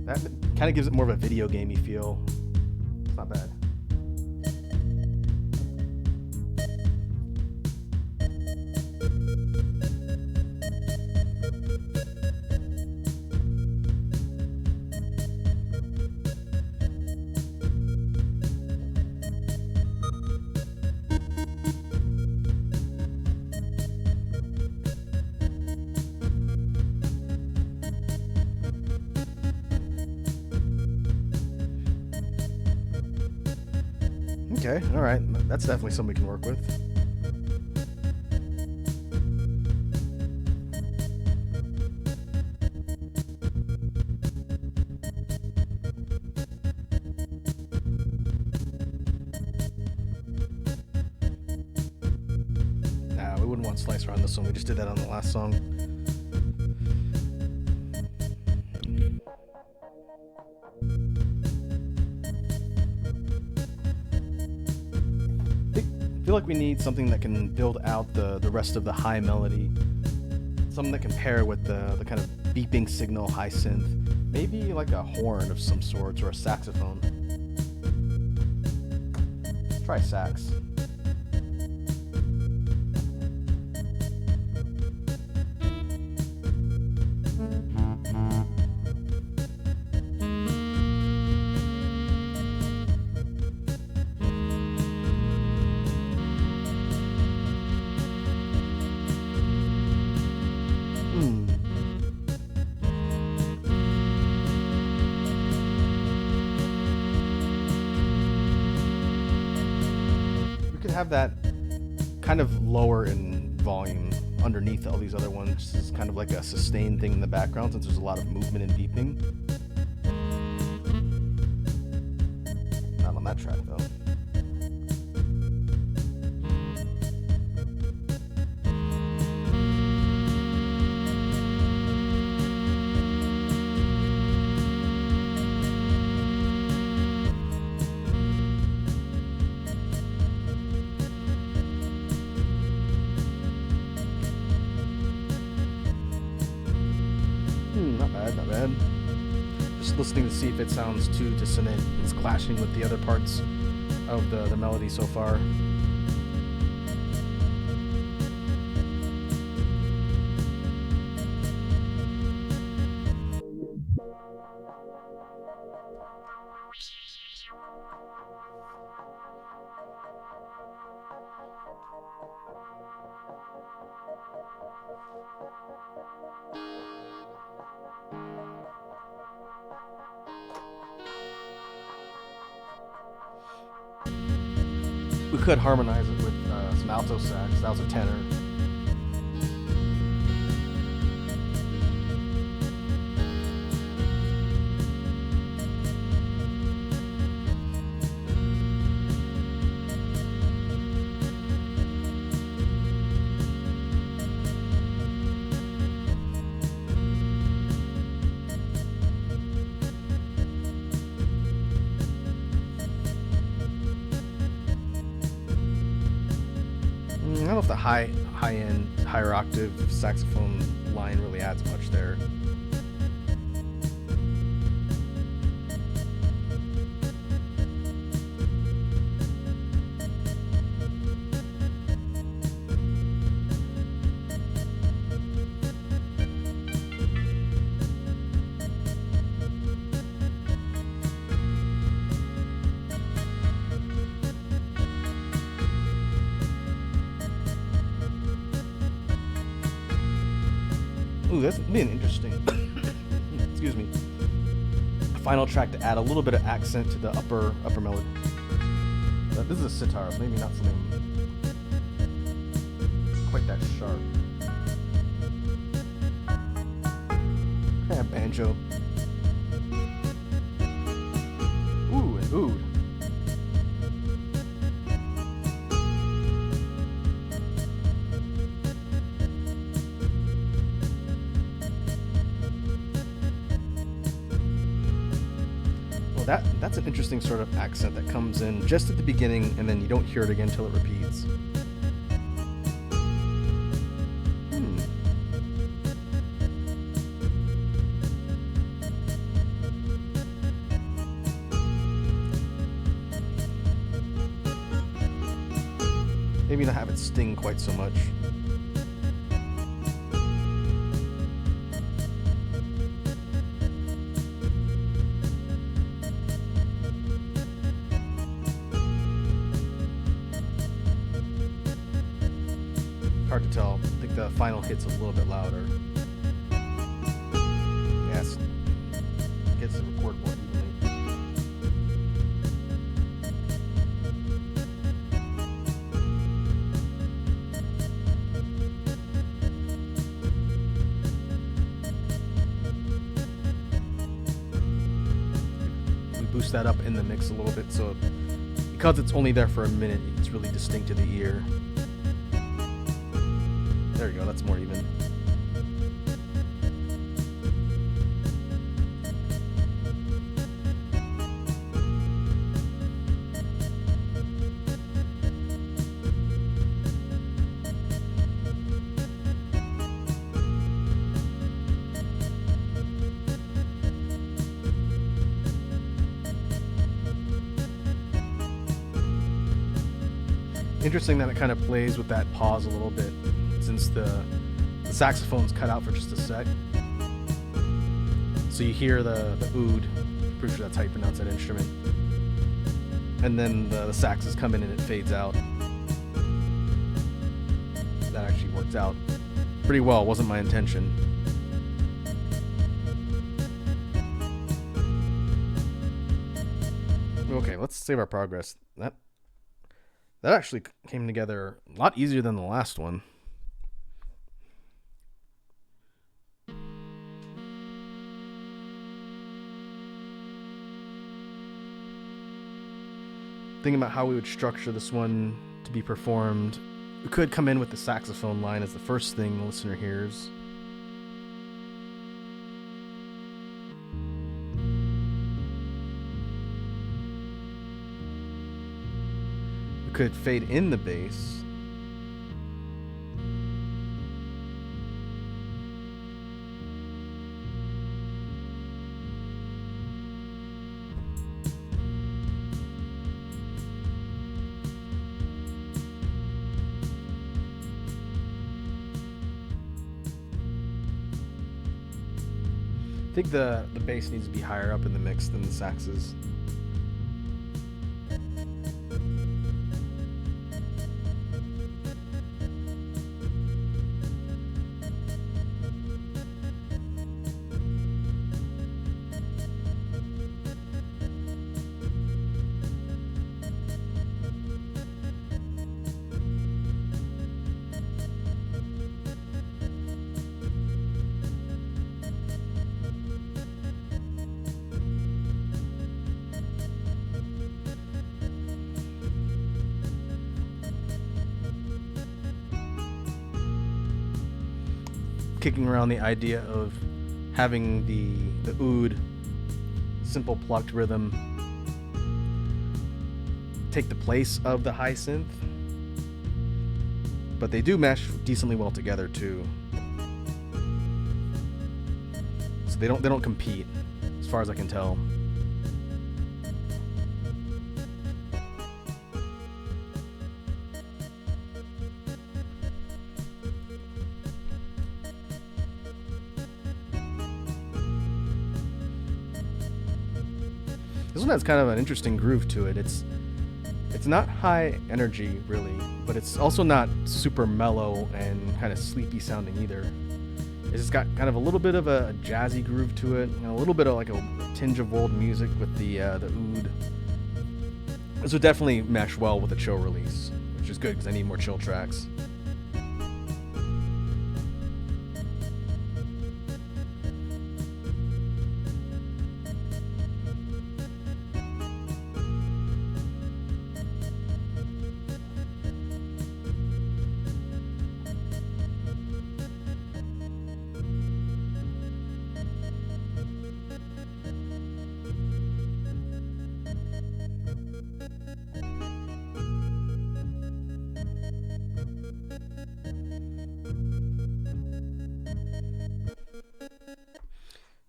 That kind of gives it more of a video gamey feel. It's not bad. Okay, all right. That's definitely something we can work with. Nah, we wouldn't want slicer on this one. We just did that on the last song. I feel like we need something that can build out the rest of the high melody. Something that can pair with the kind of beeping signal high synth. Maybe like a horn of some sorts or a saxophone. Let's try sax. Have that kind of lower in volume underneath all these other ones. This is kind of like a sustained thing in the background since there's a lot of movement and beeping. Not on that track though. Not bad. Just listening to see if it sounds too dissonant. It's clashing with the other parts of the melody so far. We could harmonize it with some alto sax. That was a tenor. I don't know if the high-end, higher octave saxophone line really adds much there. Ooh, that's been interesting. Excuse me. Final track to add a little bit of accent to the upper melody. This is a sitar, so maybe not something quite that sharp. Banjo. Ooh, and oud. that's an interesting sort of accent that comes in just at the beginning, and then you don't hear it again until it repeats. Hmm. Maybe not have it sting quite so much. Hard to tell. I think the final hit's a little bit louder. Yes, gets the record more evenly. We boost that up in the mix a little bit, so because it's only there for a minute, it's really distinct to the ear. There you go, that's more even. Interesting that it kind of plays with that pause a little bit, since the saxophone's cut out for just a sec. So you hear the oud, pretty sure that's how you pronounce that instrument. And then the saxes come in and it fades out. That actually worked out pretty well, wasn't my intention. Okay, let's save our progress. That actually came together a lot easier than the last one. Thinking about how we would structure this one to be performed, we could come in with the saxophone line as the first thing the listener hears. We could fade in the bass. I think the bass needs to be higher up in the mix than the saxes. Kicking around the idea of having the oud, simple plucked rhythm, take the place of the high synth, but they do mesh decently well together too. So they don't compete, as far as I can tell. This one has kind of an interesting groove to it. It's not high energy really, but it's also not super mellow and kind of sleepy sounding either. It's just got kind of a little bit of a jazzy groove to it, and a little bit of like a tinge of world music with the oud. This would definitely mesh well with a chill release, which is good because I need more chill tracks.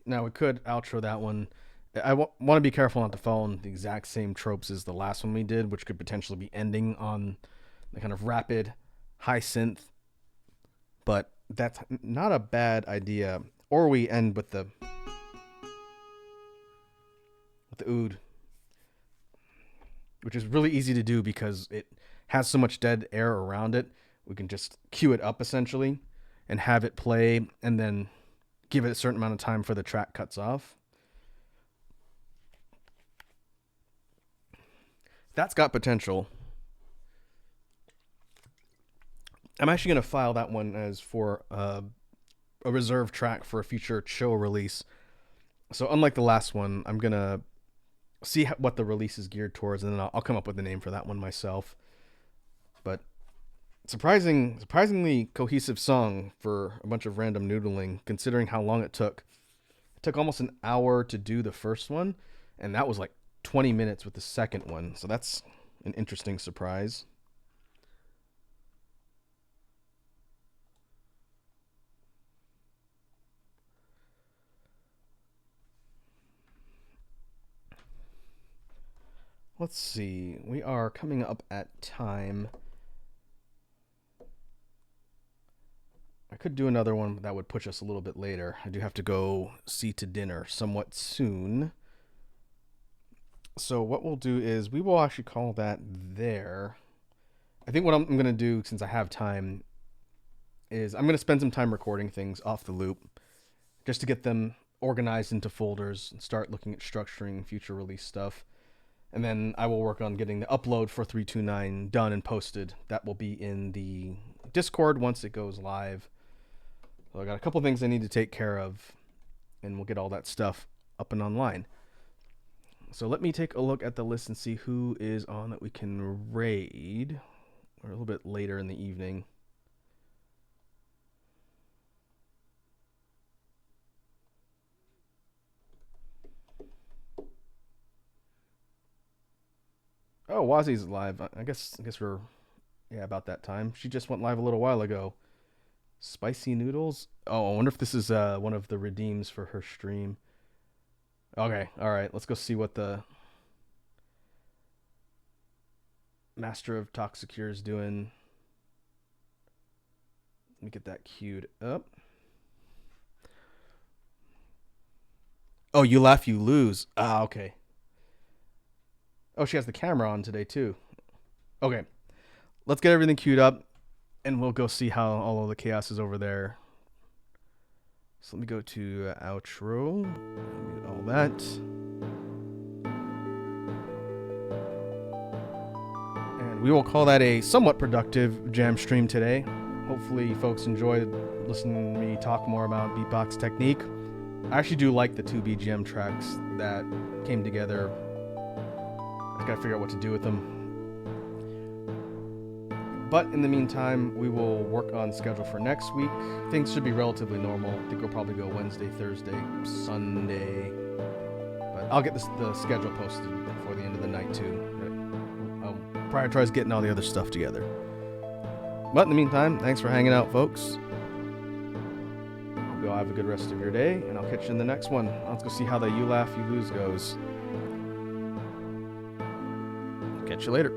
Now we could outro that one. I want to be careful not to fall in the exact same tropes as the last one we did, which could potentially be ending on the kind of rapid, high synth. But that's not a bad idea. Or we end with the oud, which is really easy to do because it has so much dead air around it. We can just cue it up essentially and have it play and then give it a certain amount of time for the track cuts off. That's got potential. I'm actually going to file that one as for a reserve track for a future show release. So unlike the last one, I'm going to see what the release is geared towards, and then I'll come up with a name for that one myself. But surprisingly cohesive song for a bunch of random noodling, considering how long it took. It took almost an hour to do the first one, and that was like 20 minutes with the second one. So that's an interesting surprise. Let's see. We are coming up at time. I could do another one that would push us a little bit later. I do have to go see to dinner somewhat soon. So what we'll do is we will actually call that there. I think what I'm going to do, since I have time, is I'm going to spend some time recording things off the loop just to get them organized into folders and start looking at structuring future release stuff. And then I will work on getting the upload for 329 done and posted. That will be in the Discord once it goes live. So I got a couple things I need to take care of, and we'll get all that stuff up and online. So let me take a look at the list and see who is on that we can raid. We're a little bit later in the evening. Oh, Wazi's live. I guess we're about that time. She just went live a little while ago. Spicy noodles. Oh, I wonder if this is one of the redeems for her stream. Okay, all right. Let's go see what the Master of Toxicure is doing. Let me get that queued up. Oh, you laugh, you lose. Ah, okay. Oh, she has the camera on today too. Okay, let's get everything queued up, and we'll go see how all of the chaos is over there. So let me go to outro. Mute all that. And we will call that a somewhat productive jam stream today. Hopefully folks enjoyed listening to me talk more about beatbox technique. I actually do like the 2 BGM tracks that came together. I just gotta figure out what to do with them. But in the meantime, we will work on schedule for next week. Things should be relatively normal. I think we'll probably go Wednesday, Thursday, Sunday. But I'll get the schedule posted before the end of the night too. I'll prioritize getting all the other stuff together. But in the meantime, thanks for hanging out, folks. Hope you all have a good rest of your day, and I'll catch you in the next one. Let's go see how the You Laugh, You Lose goes. Catch you later.